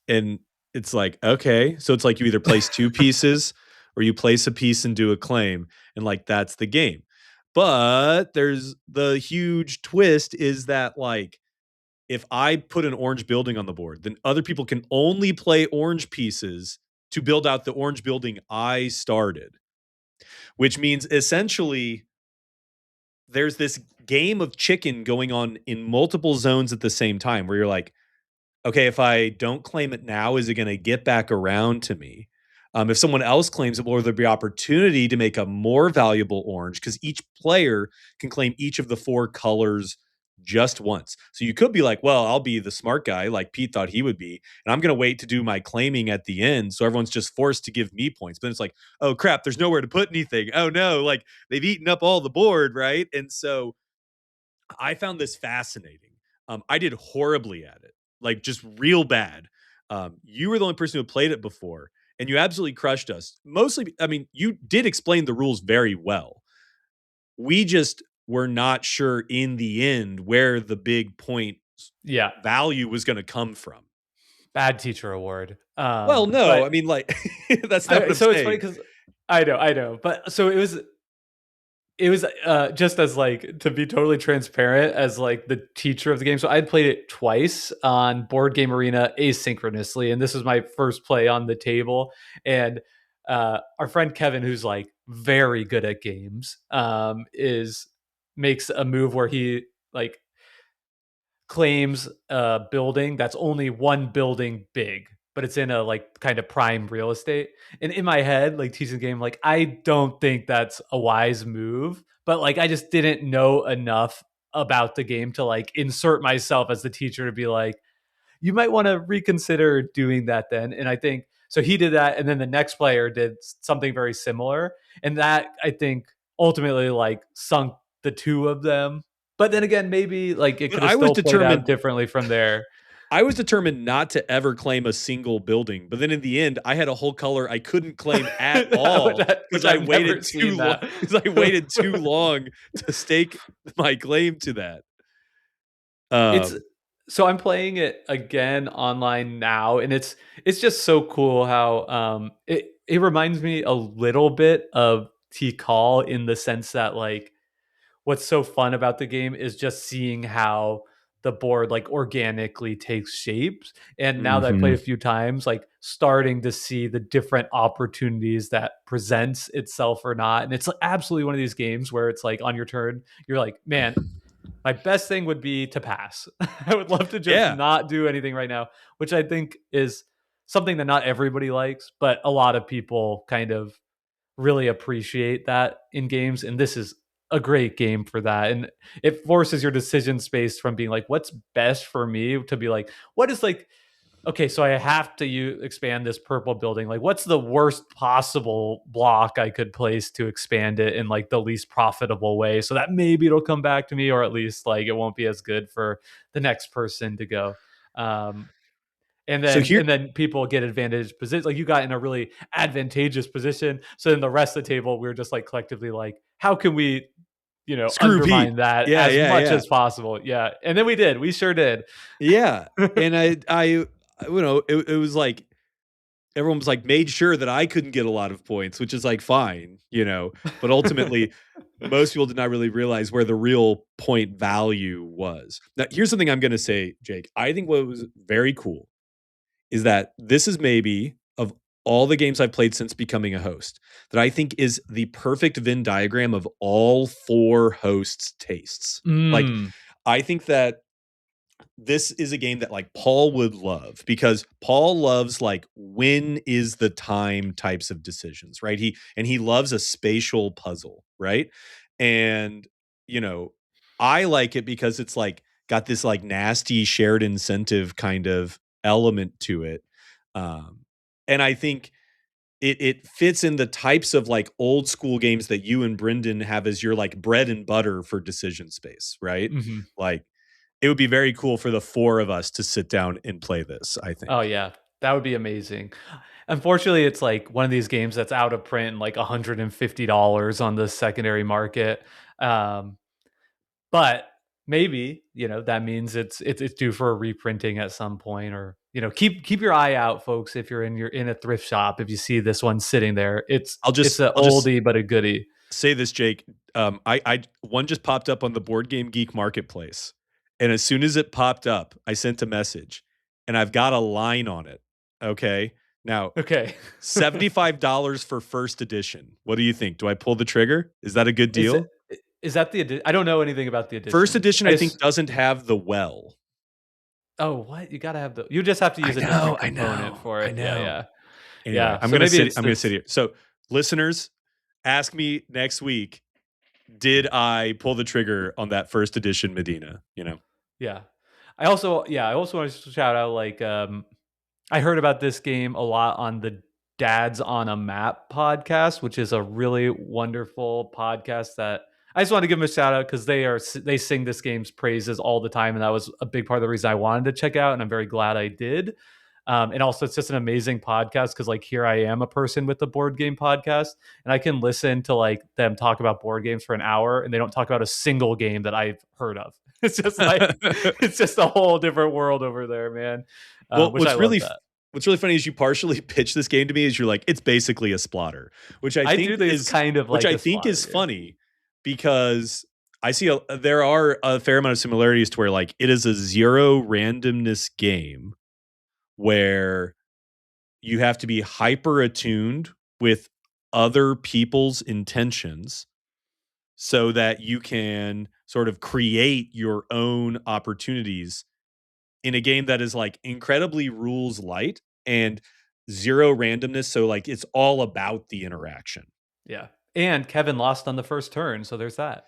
And it's like, okay. So it's like you either place 2 pieces or you place a piece and do a claim. And like, that's the game. But there's the huge twist is that like, if I put an orange building on the board, then other people can only play orange pieces to build out the orange building I started, which means essentially there's this game of chicken going on in multiple zones at the same time where you're like, okay, if I don't claim it now, is it going to get back around to me? If someone else claims it, will there be opportunity to make a more valuable orange? Because each player can claim each of the 4 colors just once. So you could be like, well, I'll be the smart guy like Pete thought he would be, and I'm going to wait to do my claiming at the end. So everyone's just forced to give me points. But it's like, oh crap, there's nowhere to put anything. Oh no, like they've eaten up all the board, right? And so I found this fascinating. I did horribly at it, like just real bad. You were the only person who played it before, and you absolutely crushed us. Mostly, I mean, you did explain the rules very well. We just were not sure in the end where the big point Yeah, value was going to come from. bad teacher award. Well, no, I But mean, like, that's not what I'm so it's funny saying. because I know, but so it was just as like to be totally transparent as like the teacher of the game. So I'd played it twice on Board Game Arena asynchronously, and this was my first play on the table. And our friend Kevin, who's like very good at games, is makes a move where he like claims a building that's only one building big, but it's in a like kind of prime real estate. And in my head, like teaching the game, like I don't think that's a wise move, but like I just didn't know enough about the game to like insert myself as the teacher to be like, you might want to reconsider doing that then. And I think so he did that, and then the next player did something very similar. And that I think ultimately like sunk the two of them. But then again, maybe like it But could have still played out determined differently from there. I was determined not to ever claim a single building. But then in the end, I had a whole color I couldn't claim at all which because I I've never waited too seen long. that. Because I waited too long to stake my claim to that. It's Um, so I'm playing it again online now, and it's just so cool how it reminds me a little bit of T-Call in the sense that like what's so fun about the game is just seeing how the board like organically takes shapes. And now that I played mhm. a few times, like starting to see the different opportunities that presents itself or not. And it's absolutely one of these games where it's like on your turn, you're like, man, my best thing would be to pass. I would love to just Yeah. not do anything right now, which I think is something that not everybody likes, but a lot of people kind of really appreciate that in games. And this is a great game for that. And it forces your decision space from being like, what's best for me to be like, what is like, okay, so I have to expand this purple building. Like, what's the worst possible block I could place to expand it in like the least profitable way, so that maybe it'll come back to me, or at least like it won't be as good for the next person to go. Um, So here, and then people get advantage position. Like you got in a really advantageous position. So then the rest of the table, we were just like collectively like, how can we, screw Pete. undermine that Yeah, as yeah, much yeah. as possible? Yeah, and then we did. We sure did. Yeah. And it was like everyone was like made sure that I couldn't get a lot of points, which is like fine. But ultimately, most people did not really realize where the real point value was. Now, here's something I'm going to say, Jake. I think what was very cool is that this is maybe of all the games I've played since becoming a host that I think is the perfect Venn diagram of all four hosts' tastes. Like, Mm. I think that this is a game that like Paul would love because Paul loves like when is the time types of decisions, right? He loves a spatial puzzle, right? And you know, I like it because it's like got this like nasty shared incentive kind of element to it. Um and I think it fits in the types of like old school games that you and Brendan have as your like bread and butter for decision space, right? Hmm. Like it would be very cool for the four of us to sit down and play this, I Oh think. yeah, that would be amazing. Unfortunately, it's like one of these games that's out of print, like $150 on the secondary market. Um, but maybe that means it's due for a reprinting at some point, or keep your eye out, folks. If you're in a thrift shop, if you see this one sitting there, it's an I'll just oldie but a goodie. say this, Jake. I one just popped up on the Board Game Geek marketplace. And as soon as it popped up, I sent a message and I've got a line on it. Okay. Now, Okay. $75 for first edition. What do you think? Do I pull the trigger? Is that a good Is it deal? is that I don't know anything about the First edition. edition, I think, doesn't have the well. Oh, what? You gotta have you just have to use a different component for I it. Yeah, know. yeah. Anyway, Yeah. So maybe I'm gonna sit here. So listeners, ask me next week, did I pull the trigger on that first edition Medina? yeah. I also want to shout out like I heard about this game a lot on the Dads on a Map podcast, which is a really wonderful podcast that I just want to give them a shout out because they sing this game's praises all the time, and that was a big part of the reason I wanted to check out, and I'm very glad I did. And also, it's just an amazing podcast because, like, here I am, a person with a board game podcast, and I can listen to like them talk about board games for an hour, and they don't talk about a single game that I've heard of. It's just like it's just a whole different world over there, man. Well, Which I love that. what's really funny is you partially pitch this game to me is you're like, it's basically a splotter, I do think it's kind of which like I a think slaughter. is Yeah. funny because there are a fair amount of similarities to where like it is a zero randomness game where you have to be hyper attuned with other people's intentions so that you can sort of create your own opportunities in a game that is like incredibly rules light and zero randomness. So like it's all about the interaction. Yeah. And Kevin lost on the first turn, so there's that.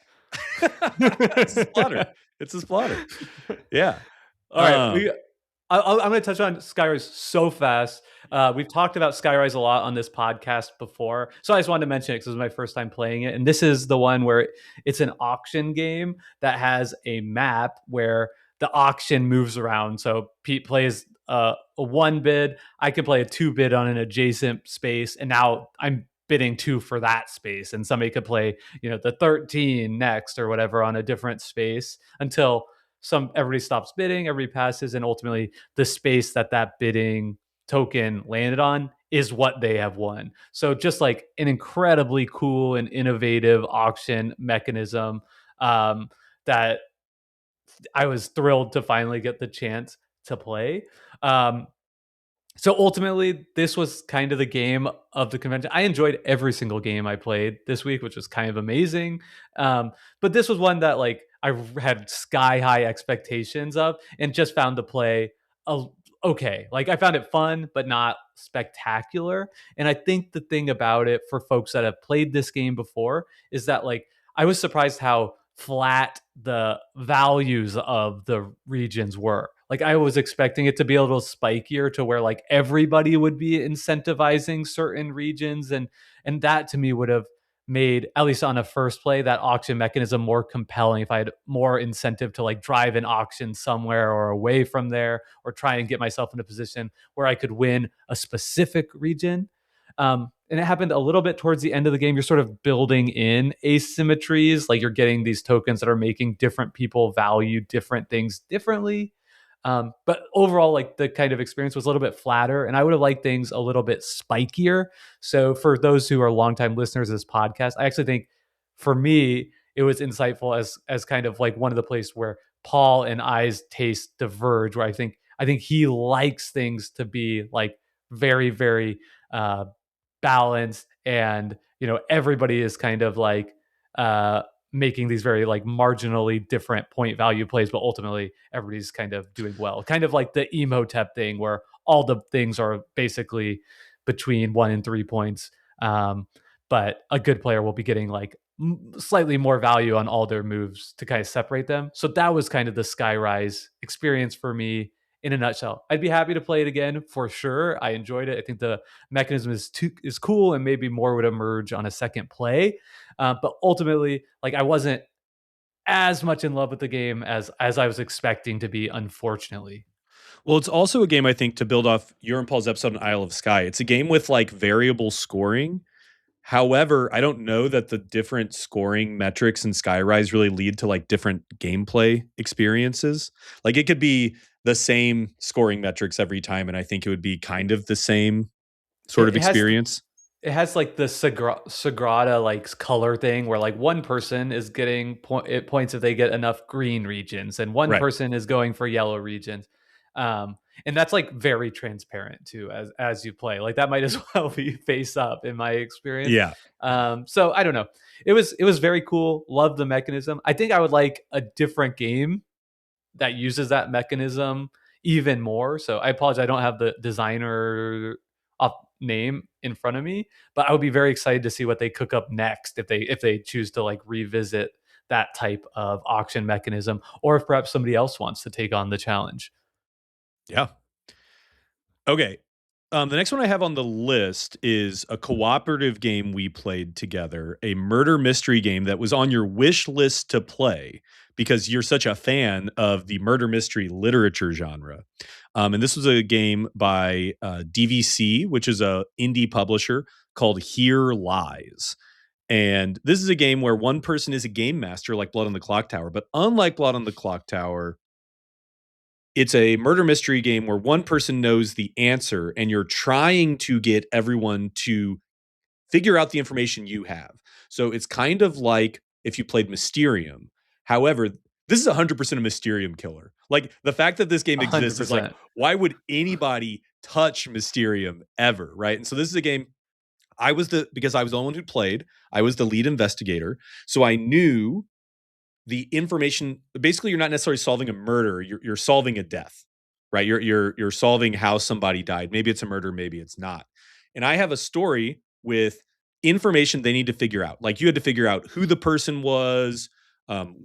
It's a splatter. It's a splatter. Yeah. All right, Um, I'm going to touch on Skyrise so fast. We've talked about Skyrise a lot on this podcast before, so I just wanted to mention it because it was my first time playing it. And this is the one where it's an auction game that has a map where the auction moves around. So Pete plays a one bid. I can play a two bid on an adjacent space, and now I'm bidding two for that space. And somebody could play, the 13 next or whatever on a different space until everybody stops bidding, everybody passes, and ultimately the space that bidding token landed on is what they have won. So just like an incredibly cool and innovative auction mechanism, that I was thrilled to finally get the chance to play. So ultimately, this was kind of the game of the convention. I enjoyed every single game I played this week, which was kind of amazing. But this was one that like I had sky high expectations of, and just found to play a, okay. Like I found it fun, but not spectacular. And I think the thing about it for folks that have played this game before is that like I was surprised how flat the values of the regions were. Like I was expecting it to be a little spikier to where like everybody would be incentivizing certain regions, and that to me would have made, at least on a first play, that auction mechanism more compelling if I had more incentive to like drive an auction somewhere or away from there, or try and get myself in a position where I could win a specific region. And it happened a little bit towards the end of the game. You're sort of building in asymmetries, like you're getting these tokens that are making different people value different things differently. But overall, like the kind of experience was a little bit flatter, and I would have liked things a little bit spikier. So for those who are longtime listeners of this podcast, I actually think for me it was insightful as kind of like one of the places where Paul and I's taste diverge. Where I think he likes things to be like very very uh, balanced, and everybody is kind of like making these very like marginally different point value plays, but ultimately everybody's kind of doing well, kind of like the emotep thing where all the things are basically between 1 and 3 points. But a good player will be getting like slightly more value on all their moves to kind of separate them. So that was kind of the Skyrise experience for me in a nutshell. I'd be happy to play it again for sure. I enjoyed it. I think the mechanism is cool, and maybe more would emerge on a second play. But ultimately, like I wasn't as much in love with the game as I was expecting to be, unfortunately. well, it's also a game I think to build off your and Paul's episode on Isle of Skye. It's a game with like variable scoring. However, I don't know that the different scoring metrics in Skyrise really lead to like different gameplay experiences. Like it could be the same scoring metrics every time, and I think it would be kind of the same sort It, of it has experience. it has like the Sagrada like color thing where like one person is getting points if they get enough green regions, and one Right. person is going for yellow regions. And that's like very transparent too as you play. Like that might as well be face up in my experience. Yeah. So I don't know. It was very cool. Love the mechanism. I think I would like a different game that uses that mechanism even more. So I apologize. I don't have the designer name in front of me, but I would be very excited to see what they cook up next if they choose to like revisit that type of auction mechanism, or if perhaps somebody else wants to take on the challenge. Yeah. Okay. The next one I have on the list is a cooperative game we played together, a murder mystery game that was on your wish list to play because you're such a fan of the murder mystery literature genre. And this was a game by DVC, which is a indie publisher called Here Lies. And this is a game where one person is a game master, like Blood on the Clock Tower. But unlike Blood on the Clock Tower, it's a murder mystery game where one person knows the answer and you're trying to get everyone to figure out the information you have. So it's kind of like if you played Mysterium. However, this is 100% a Mysterium killer. Like the fact that this game exists is like, 100%. why would anybody touch Mysterium ever? Right. And so this is a game because I was the one who played, I was the lead investigator. So I knew the information. Basically, you're not necessarily solving a murder, you're solving a death, right? You're solving how somebody died. Maybe it's a murder, maybe it's not. And I have a story with information they need to figure out. Like you had to figure out who the person was,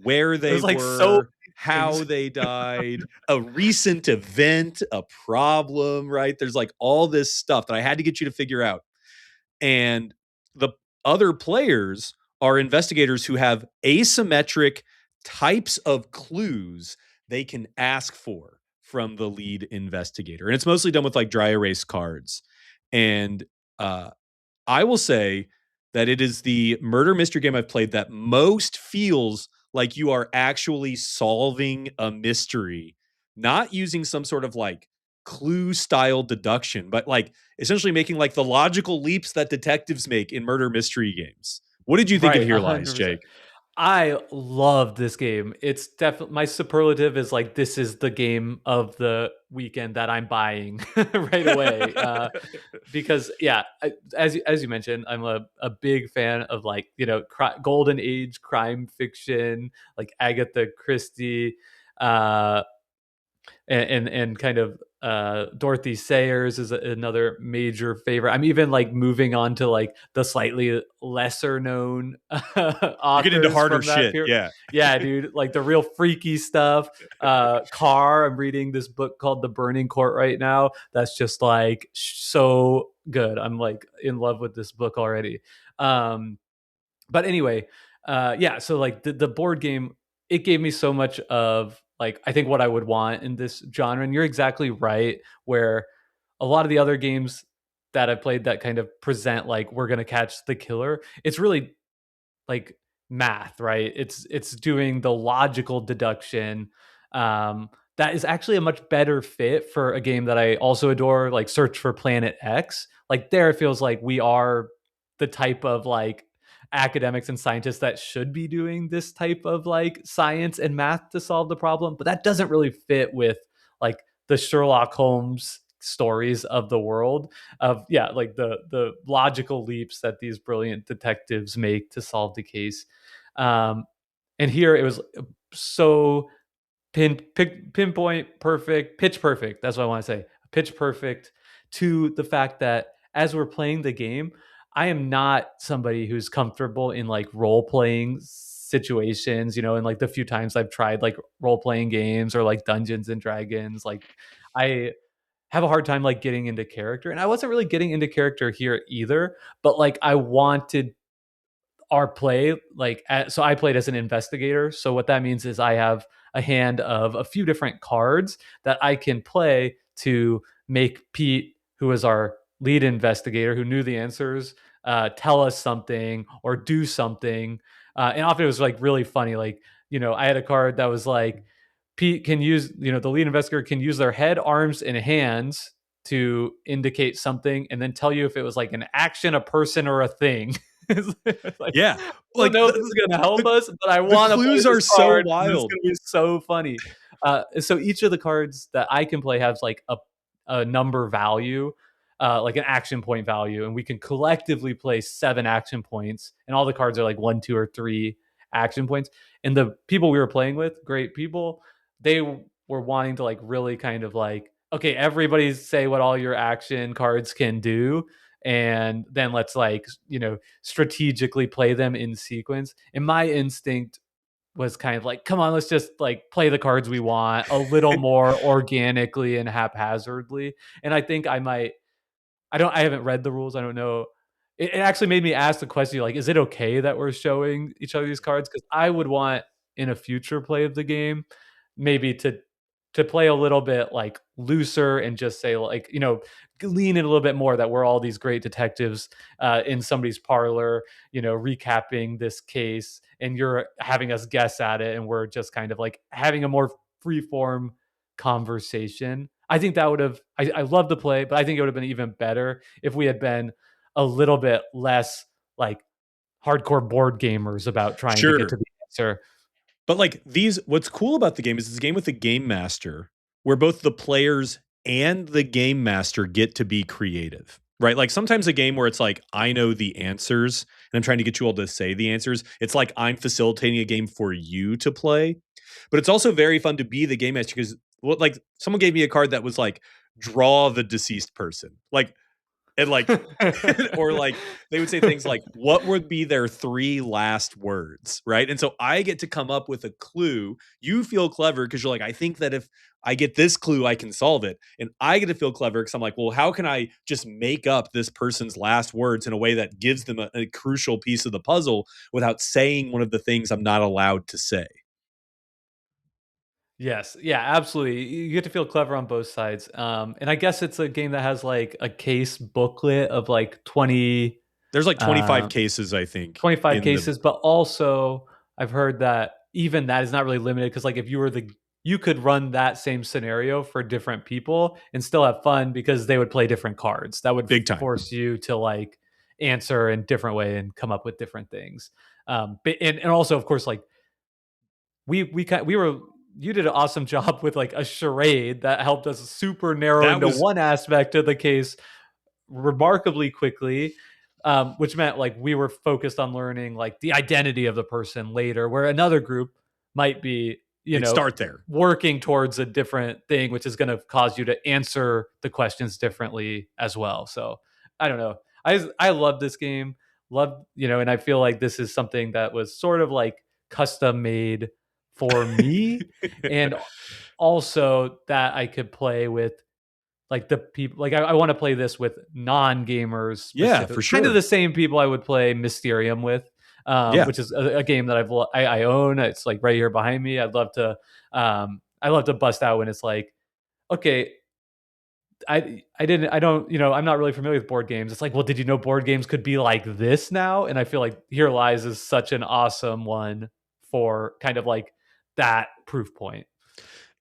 where they There's like so were, many how things. they died, a recent event, a problem, right? There's like all this stuff that I had to get you to figure out. And the other players are investigators who have asymmetric types of clues they can ask for from the lead investigator. And it's mostly done with like dry erase cards. And I will say that it is the murder mystery game I've played that most feels like you are actually solving a mystery, not using some sort of like clue style deduction, but like essentially making like the logical leaps that detectives make in murder mystery games. What did you think of Right, Here Lies, 100%. Jake? I love this game. It's definitely my superlative is like this is the game of the weekend that I'm buying right away. Because yeah, as you mentioned, I'm a big fan of like golden age crime fiction, like Agatha Christie, uh, and kind of Dorothy Sayers is another major favorite. I'm even like moving on to like the slightly lesser known You get into authors harder from that shit. period. Yeah. Yeah, dude, like the real freaky stuff. Carr, I'm reading this book called The Burning Court right now. That's just like so good. I'm like in love with this book already. Um, but anyway, yeah, so like the board game, it gave me so much of like I think what I would want in this genre. And you're exactly right, where a lot of the other games that I played that kind of present like we're gonna catch the killer, it's really like math, right? It's doing the logical deduction. That is actually a much better fit for a game that I also adore, like Search for Planet X. Like there, it feels like we are the type of like academics and scientists that should be doing this type of like science and math to solve the problem, but that doesn't really fit with like the Sherlock Holmes stories of the world of like the logical leaps that these brilliant detectives make to solve the case. um and here it was so pinpoint perfect, pitch perfect, that's what I want to say, pitch perfect to the fact that as we're playing the game, I am not somebody who's comfortable in like role playing situations, and like the few times I've tried like role playing games or like Dungeons and Dragons, like I have a hard time like getting into character. And I wasn't really getting into character here either, but like I wanted our play so I played as an investigator. So what that means is I have a hand of a few different cards that I can play to make Pete, who is our lead investigator who knew the answers, tell us something or do something. And often it was like really funny. Like, I had a card that was like, Pete can use, the lead investigator can use their head, arms, and hands to indicate something and then tell you if it was like an action, a person, or a thing. It's like, Yeah. I don't Like know if this is going to help the, us, but I the want to play clues this are so card. And it's wild. going to be so funny. So each of the cards that I can play has like a number value, like an action point value, and we can collectively play 7 action points. And all the cards are like 1, 2, or 3 action points. And the people we were playing with, great people, they were wanting to like really kind of like, okay, everybody say what all your action cards can do, and then let's like strategically play them in sequence. And my instinct was kind of like, come on, let's just like play the cards we want a little more organically and haphazardly. And I think I haven't read the rules, I don't know. It actually made me ask the question, like, is it okay that we're showing each other these cards? Because I would want in a future play of the game, maybe to play a little bit like looser and just say like, lean in a little bit more that we're all these great detectives in somebody's parlor, recapping this case, and you're having us guess at it, and we're just kind of like having a more free form conversation. I think that would have, I love the play, but I think it would have been even better if we had been a little bit less like hardcore board gamers about trying to get to Sure. the answer. But like what's cool about the game is it's a game with a game master where both the players and the game master get to be creative, right? Like sometimes a game where it's like, I know the answers and I'm trying to get you all to say the answers. It's like I'm facilitating a game for you to play. But it's also very fun to be the game master because, well, like someone gave me a card that was like, draw the deceased person. Like, and like, or like they would say things like, what would be their three last words? Right. And so I get to come up with a clue. You feel clever because you're like, I think that if I get this clue, I can solve it. And I get to feel clever because I'm like, well, how can I just make up this person's last words in a way that gives them a crucial piece of the puzzle without saying one of the things I'm not allowed to say? Yes, yeah, absolutely. You get to feel clever on both sides. And I guess it's a game that has like a case booklet of like There's like 25 uh, cases, I think, 25 in the cases, but also I've heard that even that is not really limited because like if you could run that same scenario for different people and still have fun because they would play different cards. That would big time. force you to like answer in different way and come up with different things. And also of course like we were you did an awesome job with like a charade that helped us super narrow That into was one aspect of the case remarkably quickly, which meant like we were focused on learning like the identity of the person later, where another group might be, they'd start there. working towards a different thing, which is going to cause you to answer the questions differently as well. So I don't know. I love this game. Love, and I feel like this is something that was sort of like custom made for me. And also that I could play with like the people like I want to play this with non-gamers Yeah, for specific, kind of sure. the same people I would play Mysterium with, Yeah. which is a game that I own. It's like right here behind me. I love to bust out when it's like, okay, I don't, I'm not really familiar with board games. It's like, well, did you know board games could be like this now? And I feel like Here Lies is such an awesome one for kind of like that proof point.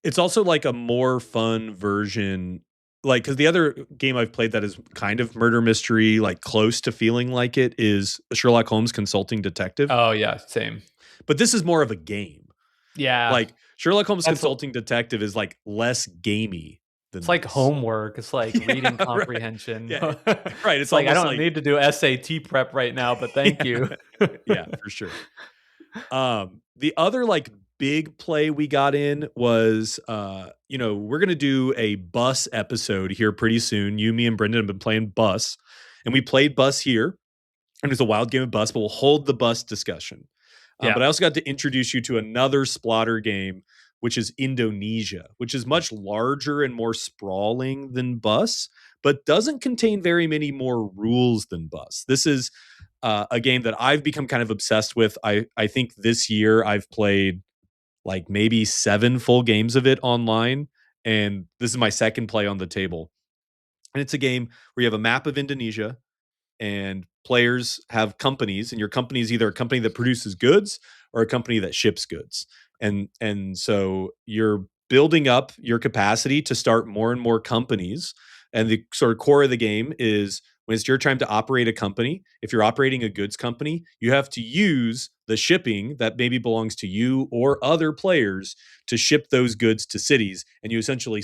It's also like a more fun version, like because the other game I've played that is kind of murder mystery, like close to feeling like it, is Sherlock Holmes Consulting Detective. Oh yeah, same. But this is more of a game. Yeah, Like Sherlock Holmes that's Consulting Detective is like less gamey it's than like this. homework. It's like reading Yeah, right. comprehension. Yeah, right. It's It's like I almost don't like need to do SAT prep right now, but thank yeah, you. yeah, for sure. The other like big play we got in was we're gonna do a bus episode here pretty soon. You, me, and Brendan have been playing bus, and we played bus here, and it's a wild game of bus, but we'll hold the bus discussion. Yeah. But I also got to introduce you to another Splotter game, which is Indonesia, which is much larger and more sprawling than bus, but doesn't contain very many more rules than bus. This is a game that I've become kind of obsessed with. I think this year I've played like maybe 7 full games of it online, and this is my second play on the table. And it's a game where you have a map of Indonesia, and players have companies, and your company is either a company that produces goods or a company that ships goods. And so you're building up your capacity to start more and more companies. And the sort of core of the game is when it's your time to operate a company, if you're operating a goods company, you have to use the shipping that maybe belongs to you or other players to ship those goods to cities. And you essentially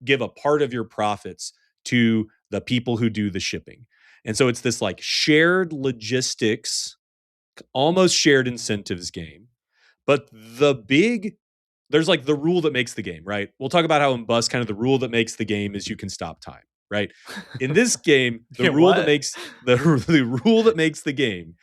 give a part of your profits to the people who do the shipping. And so it's this like shared logistics, almost shared incentives game. But there's like the rule that makes the game, right? We'll talk about how in Bus, kind of the rule that makes the game is you can stop time, right? In this game, the Yeah, rule that what? makes the rule that makes the game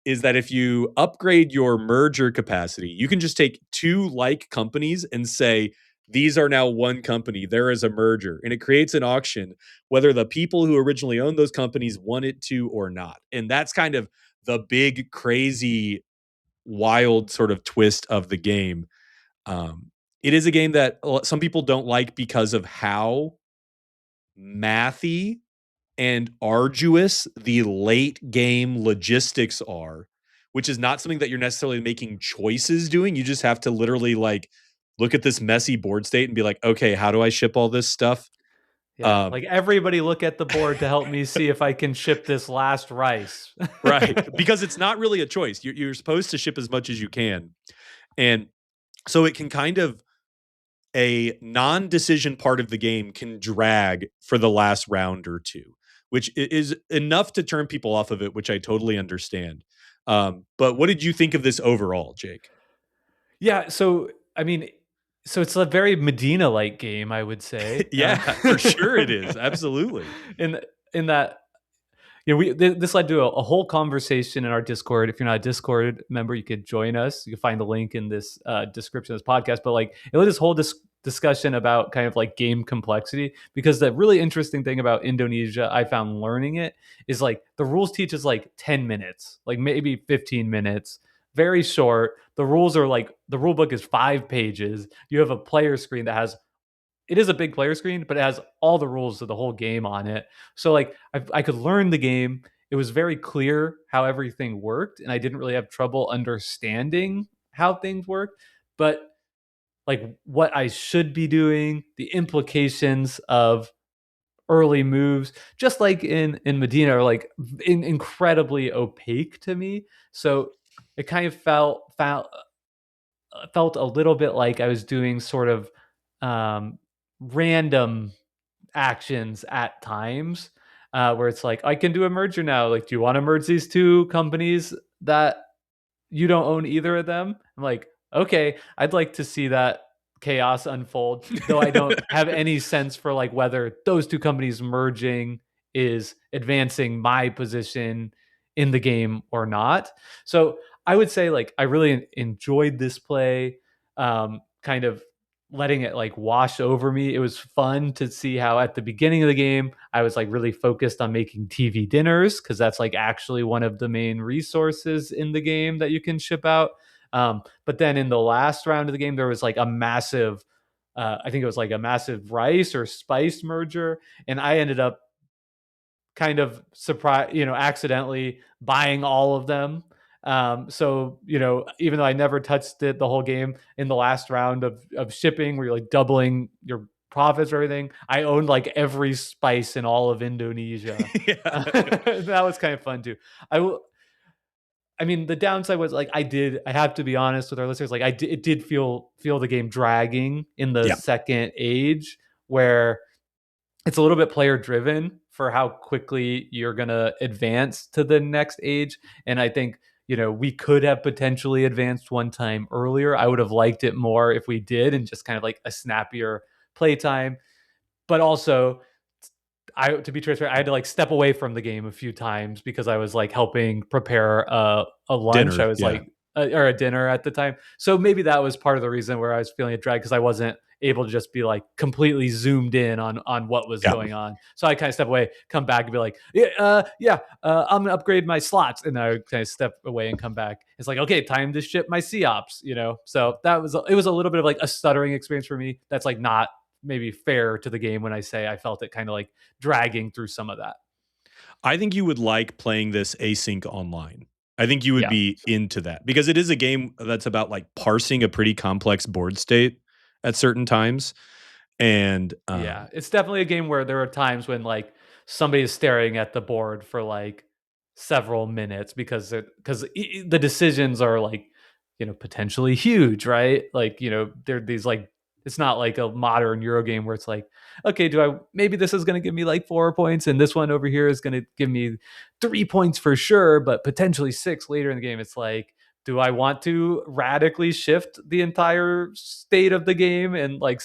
is that if you upgrade your merger capacity, you can just take two like companies and say, these are now one company. There is a merger. And it creates an auction, whether the people who originally owned those companies want it to or not. And that's kind of the big, crazy wild sort of twist of the game. Um, it is a game that some people don't like because of how mathy and arduous the late game logistics are, which is not something that you're necessarily making choices doing. You just have to literally like look at this messy board state and be like, okay, how do I ship all this stuff? Yeah, Um, like everybody look at the board to help me see if I can ship this last rice. right. Because it's not really a choice. You're supposed to ship as much as you can. And so it can kind of, a non-decision part of the game can drag for the last round or two, which is enough to turn people off of it, which I totally understand. But what did you think of this overall, Jake? Yeah, so I mean, so it's a very Medina-like game, I would say. Yeah, for sure it is. Absolutely. in in that, this led to a whole conversation in our Discord. If you're not a Discord member, you could join us. You can find the link in this description of this podcast. But like, it led this whole discussion about kind of like game complexity, because the really interesting thing about Indonesia, I found learning it, is like the rules teach is like 10 minutes, like maybe 15 minutes, very short. The rules are like, the rule book is 5 pages. You have a player screen that has, it is a big player screen, but it has all the rules of the whole game on it. So like I could learn the game. It was very clear how everything worked, and I didn't really have trouble understanding how things worked. But like what I should be doing, the implications of early moves, just like in Medina, are like incredibly opaque to me. So it kind of felt a little bit like I was doing sort of random actions at times, where it's like, I can do a merger now. Like, do you want to merge these two companies that you don't own either of them? I'm like, okay, I'd like to see that chaos unfold, though I don't have any sense for like whether those two companies merging is advancing my position in the game or not. So I would say like I really enjoyed this play, kind of letting it like wash over me. It was fun to see how at the beginning of the game I was like really focused on making TV dinners, because that's like actually one of the main resources in the game that you can ship out. But then in the last round of the game, there was like a massive, I think it was like a massive rice or spice merger, and I ended up kind of accidentally buying all of them. So, even though I never touched it the whole game, in the last round of shipping, where you're like doubling your profits or everything, I owned like every spice in all of Indonesia. Yeah. That was kind of fun too. I will. I mean, the downside was like I have to be honest with our listeners. Like it did feel the game dragging in the Yeah. second age, where it's a little bit player driven for how quickly you're going to advance to the next age. And I think, we could have potentially advanced one time earlier. I would have liked it more if we did, and just kind of like a snappier playtime. But also, to be transparent, I had to like step away from the game a few times because I was like helping prepare a lunch. I Dinner. was Yeah. like, or a dinner at the time. So maybe that was part of the reason where I was feeling a drag, because I wasn't able to just be like completely zoomed in on what was Yeah. going on. So I kind of step away, come back and be like, I'm gonna upgrade my slots, and then I would kind of step away and come back. It's like, okay, time to ship my COPS, So it was a little bit of like a stuttering experience for me. That's like not maybe fair to the game when I say I felt it kind of like dragging through some of that. I think you would like playing this async online. I think you would Yeah. be into that because it is a game that's about like parsing a pretty complex board state at certain times. And Yeah. It's definitely a game where there are times when like somebody is staring at the board for like several minutes, because the decisions are like, potentially huge, right? Like, they're these like, it's not like a modern Euro game where it's like, okay, maybe this is going to give me like 4 points, and this one over here is going to give me 3 points for sure, but potentially six later in the game. It's like, do I want to radically shift the entire state of the game? And like,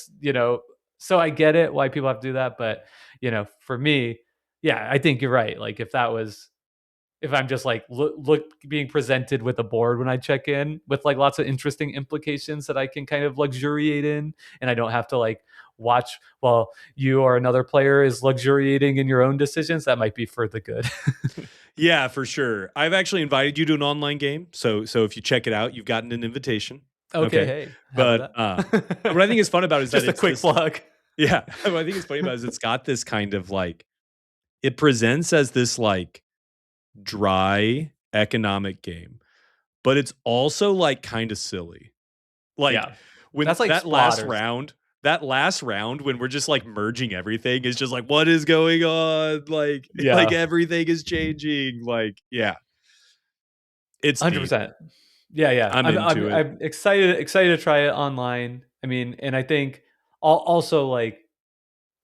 so I get it why people have to do that. But, for me, yeah, I think you're right. Like if I'm just like look being presented with a board when I check in with like lots of interesting implications that I can kind of luxuriate in, and I don't have to like watch while you or another player is luxuriating in your own decisions, that might be for the good. Yeah, for sure. I've actually invited you to an online game. So if you check it out, you've gotten an invitation. Okay, Okay. hey, how But about what I think is that? fun about it is that Just a it's quick this plug. yeah, what I think is funny about it is it's got this kind of like it presents as this like dry economic game, but it's also like kind of silly. Like Yeah. when That's like splatters. that last round when we're just like merging everything is just like what is going on? Like Yeah. everything is changing. Like yeah, it's neat. 100%. Yeah, yeah. I'm into it. I'm excited to try it online. I mean, and I think also like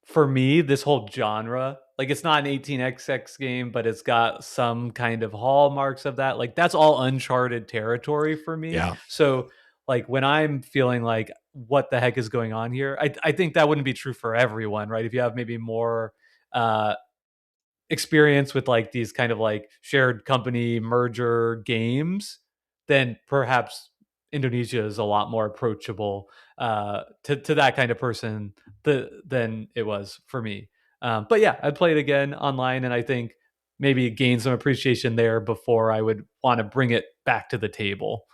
for me, this whole genre, like it's not an 18xx game, but it's got some kind of hallmarks of that. Like that's all uncharted territory for me. Yeah. So like when I'm feeling like what the heck is going on here, I think that wouldn't be true for everyone, right? If you have maybe more uh experience with like these kind of like shared company merger games, then perhaps Indonesia is a lot more approachable to that kind of person than it was for me. But yeah, I'd play it again online, and I think maybe gain some appreciation there before I would want to bring it back to the table.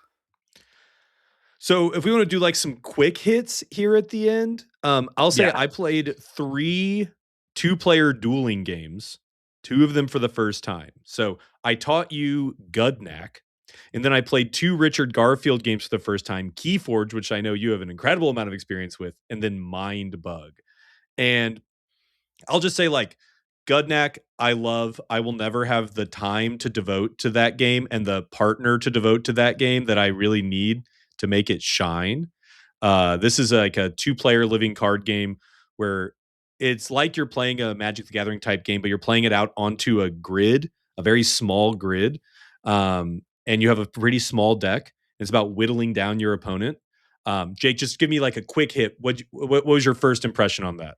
So if we want to do like some quick hits here at the end, I'll say Yeah, I played 3 two-player dueling games, 2 of them for the first time. So I taught you Gudnak, and then I played 2 Richard Garfield games for the first time, Keyforge, which I know you have an incredible amount of experience with, and then Mind Bug. And I'll just say like Gudnak, I love. I will never have the time to devote to that game and the partner to devote to that game that I really need to make it shine. This is like a two-player living card game where it's like you're playing a Magic the Gathering type game, but you're playing it out onto a grid, a very small grid, and you have a pretty small deck. It's about whittling down your opponent. Jake, just give me like a quick hit. What was your first impression on that?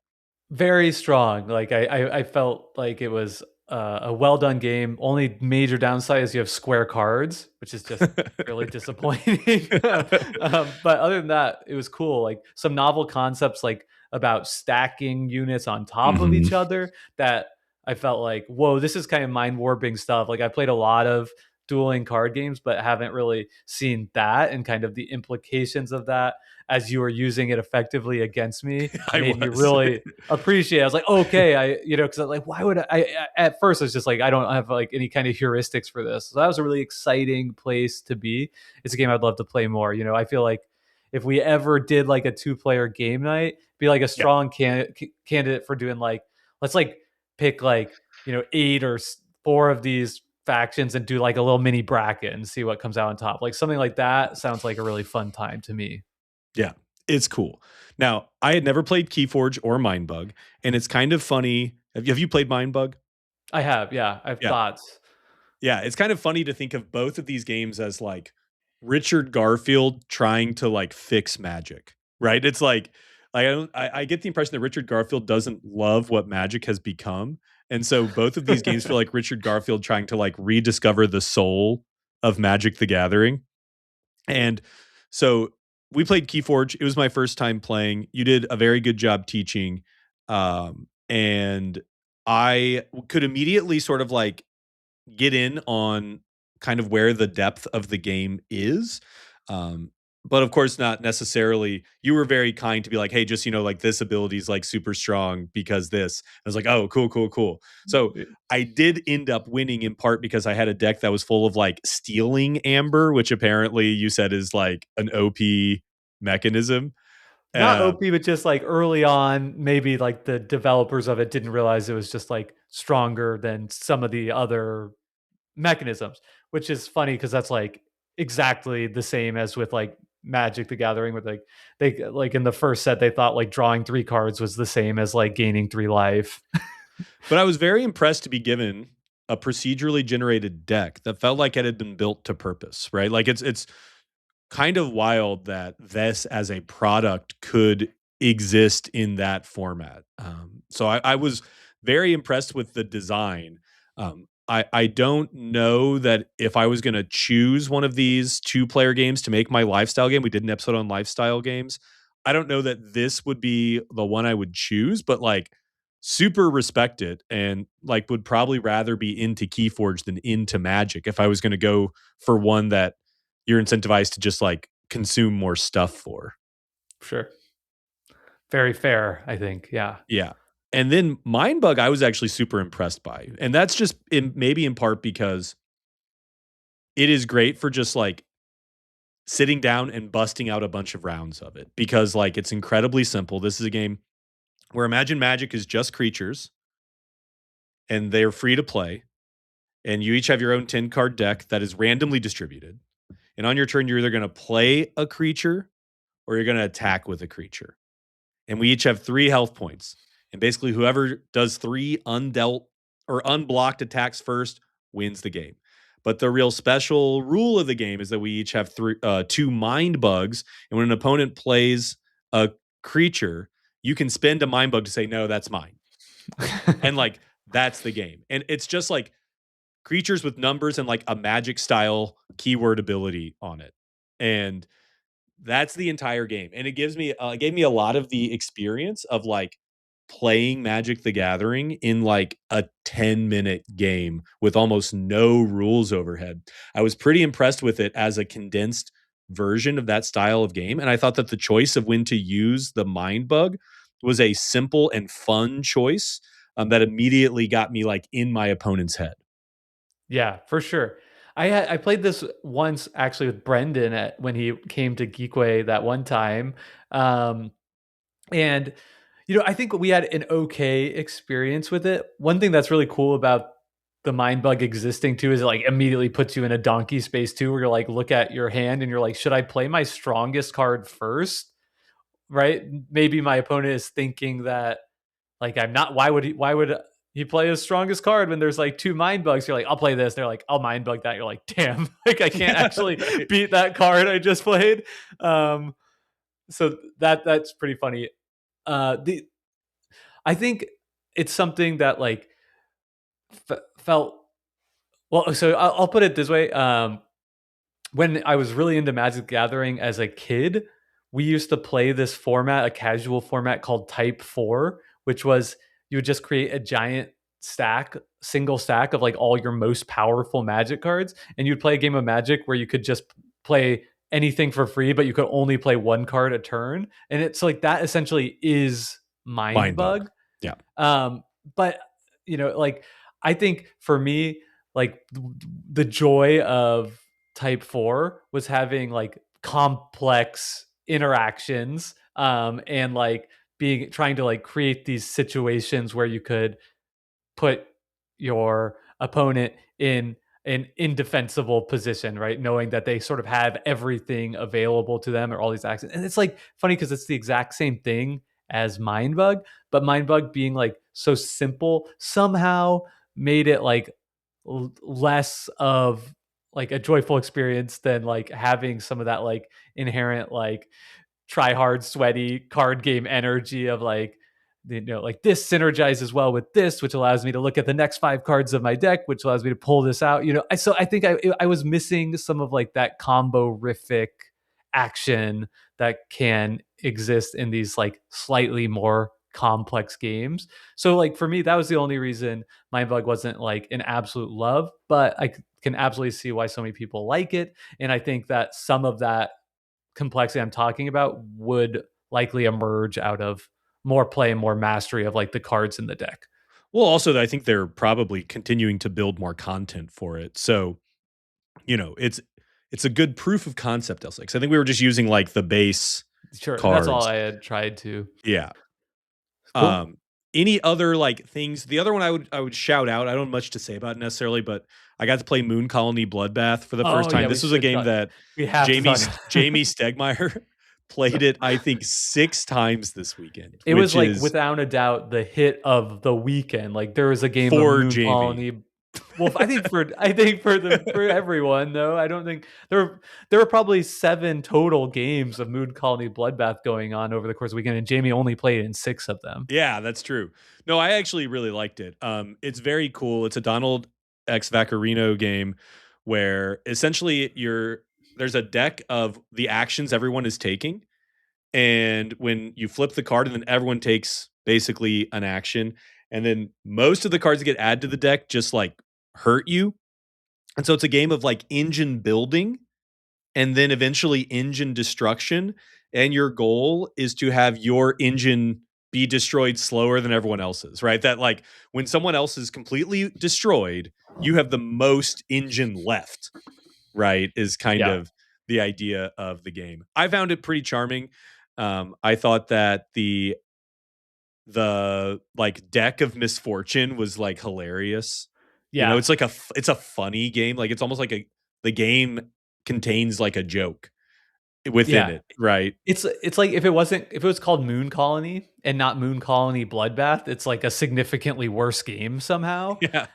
very strong. Like I felt like it was a well done game. Only major downside is you have square cards, which is just really disappointing. But other than that, it was cool. Like some novel concepts, like about stacking units on top of Mhm. each other. That I felt like, whoa, this is kind of mind warping stuff. Like I played a lot of dueling card games, but haven't really seen that and kind of the implications of that as you were using it effectively against me I made me was. really appreciate it. I was like, okay, because I'm like, why would at first it's just like, I don't have like any kind of heuristics for this. So that was a really exciting place to be. It's a game I'd love to play more. I feel like if we ever did like a 2-player game night, be like a Yeah. strong candidate for doing like, let's like pick like, 8 or 4 of these factions and do like a little mini bracket and see what comes out on top. Like something like that sounds like a really fun time to me. Yeah, it's cool. Now, I had never played Keyforge or Mindbug, and it's kind of funny. Have you played Mindbug? I have, yeah, I have Yeah. thoughts. Yeah, it's kind of funny to think of both of these games as like Richard Garfield trying to like fix magic, right? It's like I get the impression that Richard Garfield doesn't love what magic has become. And so both of these games feel like Richard Garfield trying to like rediscover the soul of Magic the Gathering. And so we played Keyforge. It was my first time playing. You did a very good job teaching. And I could immediately sort of like get in on kind of where the depth of the game is. Um, but of course, not necessarily. You were very kind to be like, hey, just, like this ability is like super strong because this. I was like, oh, cool, cool, cool. So I did end up winning in part because I had a deck that was full of like stealing amber, which apparently you said is like an OP mechanism. Not Uh, OP, but just like early on, maybe like the developers of it didn't realize it was just like stronger than some of the other mechanisms, which is funny because that's like exactly the same as with like Magic the Gathering, with like they like in the first set they thought like drawing 3 cards was the same as like gaining 3 life. but I was very impressed to be given a procedurally generated deck that felt like it had been built to purpose, right? Like it's kind of wild that this as a product could exist in that format. So I was very impressed with the design. I don't know that if I was going to choose one of these two-player games to make my lifestyle game, we did an episode on lifestyle games. I don't know that this would be the one I would choose, but like super respect it and like would probably rather be into Keyforge than into Magic if I was going to go for one that you're incentivized to just like consume more stuff for. Sure. Very fair, I think. Yeah. Yeah. And then Mindbug, I was actually super impressed by. And that's just maybe in part because it is great for just like sitting down and busting out a bunch of rounds of it because like it's incredibly simple. This is a game where Imagine Magic is just creatures and they're free to play. And you each have your own 10 card deck that is randomly distributed. And on your turn, you're either going to play a creature or you're going to attack with a creature. And we each have 3 health points. And basically, whoever does 3 undealt or unblocked attacks first wins the game. But the real special rule of the game is that we each have 2 mind bugs. And when an opponent plays a creature, you can spend a mind bug to say, no, that's mine. And like, that's the game. And it's just like creatures with numbers and like a magic style keyword ability on it. And that's the entire game. And it gave me a lot of the experience of like playing Magic the Gathering in like a 10-minute game with almost no rules overhead. I was pretty impressed with it as a condensed version of that style of game. And I thought that the choice of when to use the mind bug was a simple and fun choice that immediately got me like in my opponent's head. Yeah, for sure. I played this once actually with Brendan when he came to Geekway that one time. Um, and I think we had an okay experience with it. One thing that's really cool about the mind bug existing too is it like immediately puts you in a donkey space too, where you're like, look at your hand and you're like, should I play my strongest card first? Right? Maybe my opponent is thinking that like I'm not. Why would he play his strongest card when there's like 2 mind bugs? You're like, I'll play this. They're like, I'll mind bug that. You're like, damn, like I can't Yeah, actually right. beat that card I just played. Um, so that's pretty funny. The I think it's something that like felt well. So I'll put it this way. When I was really into Magic the Gathering as a kid, we used to play this format, a casual format called Type 4, which was you would just create a giant single stack of like all your most powerful Magic cards. And you'd play a game of Magic where you could just play anything for free, but you could only play one card a turn. And it's like that essentially is Mind Mind bug. Bug. Yeah. Um, but like I think for me, like the joy of Type 4 was having like complex interactions, and like being trying to like create these situations where you could put your opponent in an indefensible position, right? Knowing that they sort of have everything available to them or all these actions. And it's like funny because it's the exact same thing as Mindbug, but Mindbug being like so simple somehow made it like less of like a joyful experience than like having some of that like inherent like try hard sweaty card game energy of like like this synergizes well with this, which allows me to look at the next 5 cards of my deck, which allows me to pull this out. So I think I was missing some of like that combo rific action that can exist in these like slightly more complex games. So like for me, that was the only reason Mindbug wasn't like an absolute love, but I can absolutely see why so many people like it. And I think that some of that complexity I'm talking about would likely emerge out of more play and more mastery of like the cards in the deck. Well, also, I think they're probably continuing to build more content for it. So, it's a good proof of concept, L6. I think we were just using like the base Sure, and that's all cards. I had tried to. Yeah. Cool. Um, any other like things? The other one I would shout out. I don't have much to say about it necessarily, but I got to play Moon Colony Bloodbath for the first Oh time. yeah, This was a game that we have to talk. Jamie Stegmeyer played it, I think, 6 times this weekend, It was which like is without a doubt the hit of the weekend. Like there was a game of for Moon Jamie. Colony. Well, I think for everyone though. I don't think there were probably 7 total games of Moon Colony Bloodbath going on over the course of the weekend, and Jamie only played in 6 of them. Yeah, that's true. No, I actually really liked it. It's very cool. It's a Donald X Vaccarino game where essentially there's a deck of the actions everyone is taking, and when you flip the card, and then everyone takes basically an action, and then most of the cards that get added to the deck just like hurt you. And so it's a game of like engine building and then eventually engine destruction. And your goal is to have your engine be destroyed slower than everyone else's, right? That like when someone else is completely destroyed, you have the most engine left, right? Is kind Yeah. of the idea of the game. I found it pretty charming. I thought that the like deck of misfortune was like hilarious. You know, Yeah. it's like it's a funny game. Like it's almost like the game contains like a joke within Yeah. it, right? It's like if it was called Moon Colony and not Moon Colony Bloodbath, it's like a significantly worse game somehow. Yeah.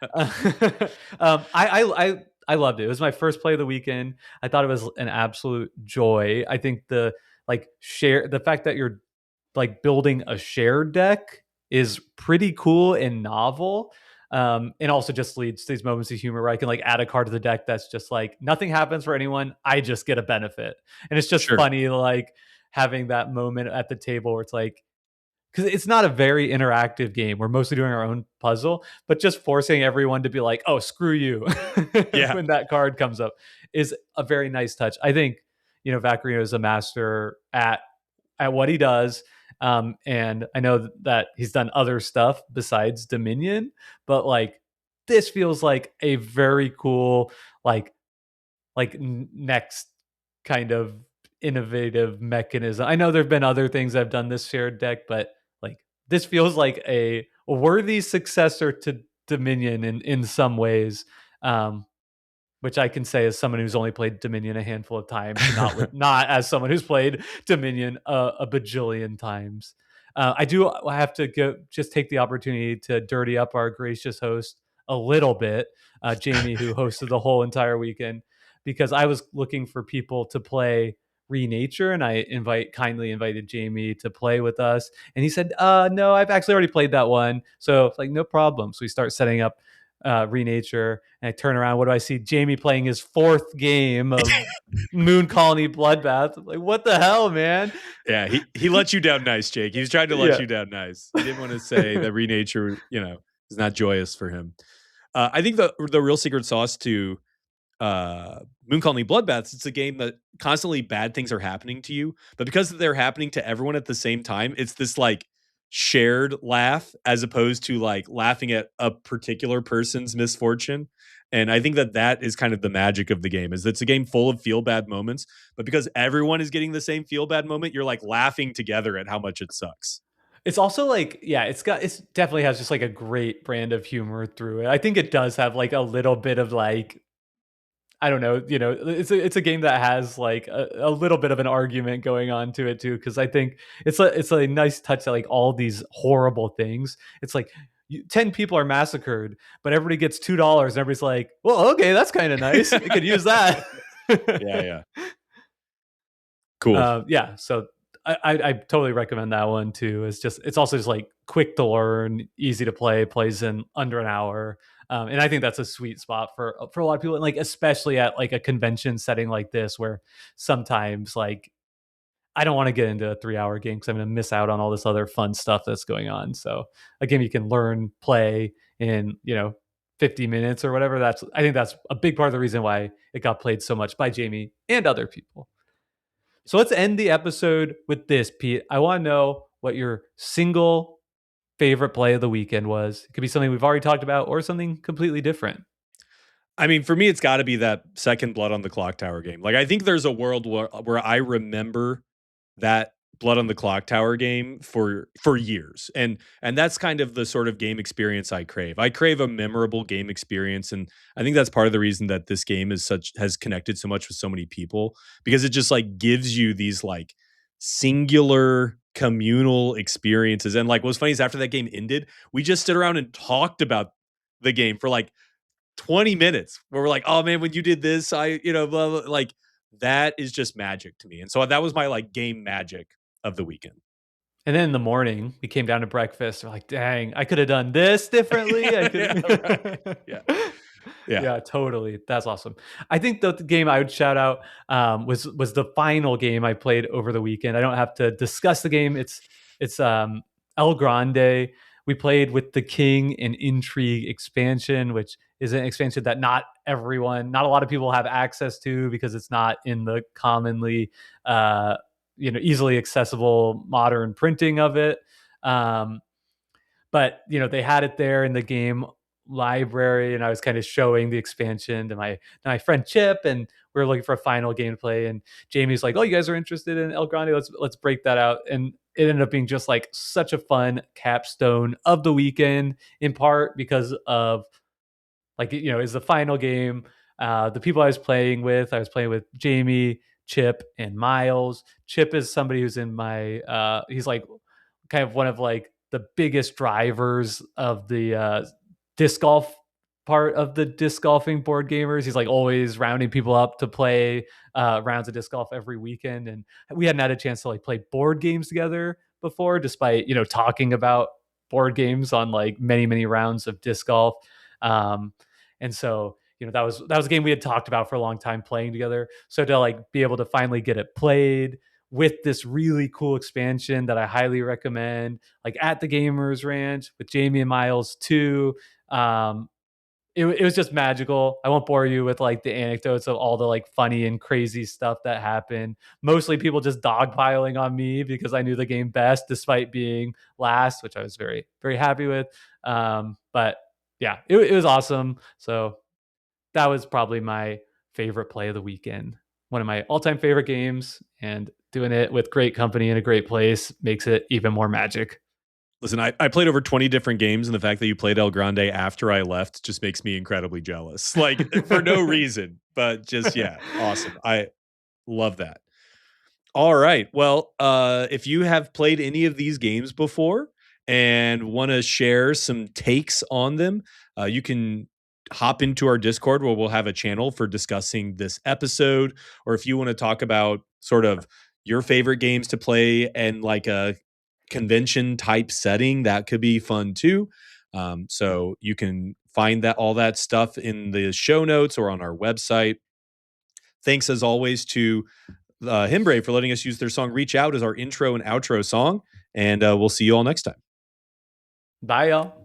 Uh, I loved it. It was my first play of the weekend. I thought it was an absolute joy. I think the fact that you're like building a shared deck is pretty cool and novel. And also just leads to these moments of humor where I can like add a card to the deck that's just like nothing happens for anyone. I just get a benefit. And it's just Sure. funny like having that moment at the table where it's like, because it's not a very interactive game. We're mostly doing our own puzzle, but just forcing everyone to be like, "Oh, screw you," Yeah. when that card comes up is a very nice touch. I think Vaccarino is a master at what he does, and I know that he's done other stuff besides Dominion, but like this feels like a very cool like next kind of innovative mechanism. I know there've been other things I've done this shared deck, but like this feels like a worthy successor to Dominion in some ways. Which I can say as someone who's only played Dominion a handful of times, not as someone who's played Dominion a bajillion times. I have to just take the opportunity to dirty up our gracious host a little bit, Jamie, who hosted the whole entire weekend, because I was looking for people to play Renature, and I kindly invited Jamie to play with us, and he said, "No, I've actually already played that one, so it's like no problem." So we start setting up Renature, and I turn around. What do I see? Jamie playing his fourth game of Moon Colony Bloodbath. I'm like, what the hell, man? Yeah, he let you down nice, Jake. He was trying to let Yeah. you down nice. He didn't want to say that Renature, is not joyous for him. I think the real secret sauce to Moon Colony Bloodbaths, it's a game that constantly bad things are happening to you, but because they're happening to everyone at the same time, it's this like shared laugh as opposed to like laughing at a particular person's misfortune. And I think that is kind of the magic of the game is it's a game full of feel bad moments, but because everyone is getting the same feel bad moment, you're like laughing together at how much it sucks. It's also like, yeah, it's definitely has just like a great brand of humor through it. I think it does have like a little bit of like, I don't know, it's a game that has like a little bit of an argument going on to it too, because I think it's a nice touch that like all these horrible things. It's like 10 people are massacred, but everybody gets $2, and everybody's like, well, okay, that's kind of nice. I could use that. Yeah, yeah. Cool. Yeah, so I totally recommend that one too. It's also just like quick to learn, easy to play, plays in under an hour. And I think that's a sweet spot for a lot of people, and like especially at like a convention setting like this, where sometimes like I don't want to get into a 3 hour game because I'm going to miss out on all this other fun stuff that's going on. So a game you can learn, play in 50 minutes or whatever. I think that's a big part of the reason why it got played so much by Jamie and other people. So let's end the episode with this, Pete. I want to know what your single favorite play of the weekend was. It could be something we've already talked about or something completely different. I mean, for me, it's got to be that second Blood on the Clocktower game. Like, I think there's a world where I remember that Blood on the Clocktower game for years, and that's kind of the sort of game experience I crave. I crave a memorable game experience, and I think that's part of the reason that this game has connected so much with so many people because it just like gives you these like singular communal experiences. And like, what's funny is after that game ended, we just stood around and talked about the game for like 20 minutes where we're like, oh man, when you did this, blah, blah, like that is just magic to me. And so that was my like game magic of the weekend. And then in the morning, we came down to breakfast. We're like, dang, I could have done this differently. I Yeah, right. could. Yeah. Yeah. Yeah, totally. That's awesome. I think the game I would shout out was the final game I played over the weekend. I don't have to discuss the game. It's El Grande. We played with the King and Intrigue expansion, which is an expansion that not a lot of people have access to because it's not in the commonly, easily accessible modern printing of it. Um, but they had it there in the game library, and I was kind of showing the expansion to my friend Chip, and we were looking for a final game to play. And Jamie's like, "Oh, you guys are interested in El Grande? Let's break that out." And it ended up being just like such a fun capstone of the weekend, in part because of is the final game. The people I was playing with Jamie, Chip, and Miles. Chip is somebody who's in my. He's like kind of one of like the biggest drivers of the disc golf part of the disc golfing board gamers. He's like always rounding people up to play rounds of disc golf every weekend, and we hadn't had a chance to like play board games together before, despite talking about board games on like many rounds of disc golf. Um, and so that was a game we had talked about for a long time playing together. So to like be able to finally get it played with this really cool expansion that I highly recommend, like at the Gamers Ranch with Jamie and Miles too. It was just magical. I won't bore you with like the anecdotes of all the like funny and crazy stuff that happened. Mostly people just dogpiling on me because I knew the game best, despite being last, which I was very very happy with. But yeah, it was awesome. So that was probably my favorite play of the weekend. One of my all-time favorite games, and doing it with great company in a great place makes it even more magic. Listen, I played over 20 different games, and the fact that you played El Grande after I left just makes me incredibly jealous. Like for no reason, but just yeah, awesome. I love that. All right. Well, if you have played any of these games before and want to share some takes on them, you can hop into our Discord where we'll have a channel for discussing this episode. Or if you want to talk about sort of your favorite games to play and like a convention type setting, that could be fun too. So you can find that all that stuff in the show notes or on our website. Thanks as always to Himbrave for letting us use their song Reach Out as our intro and outro song. And we'll see you all next time. Bye, y'all.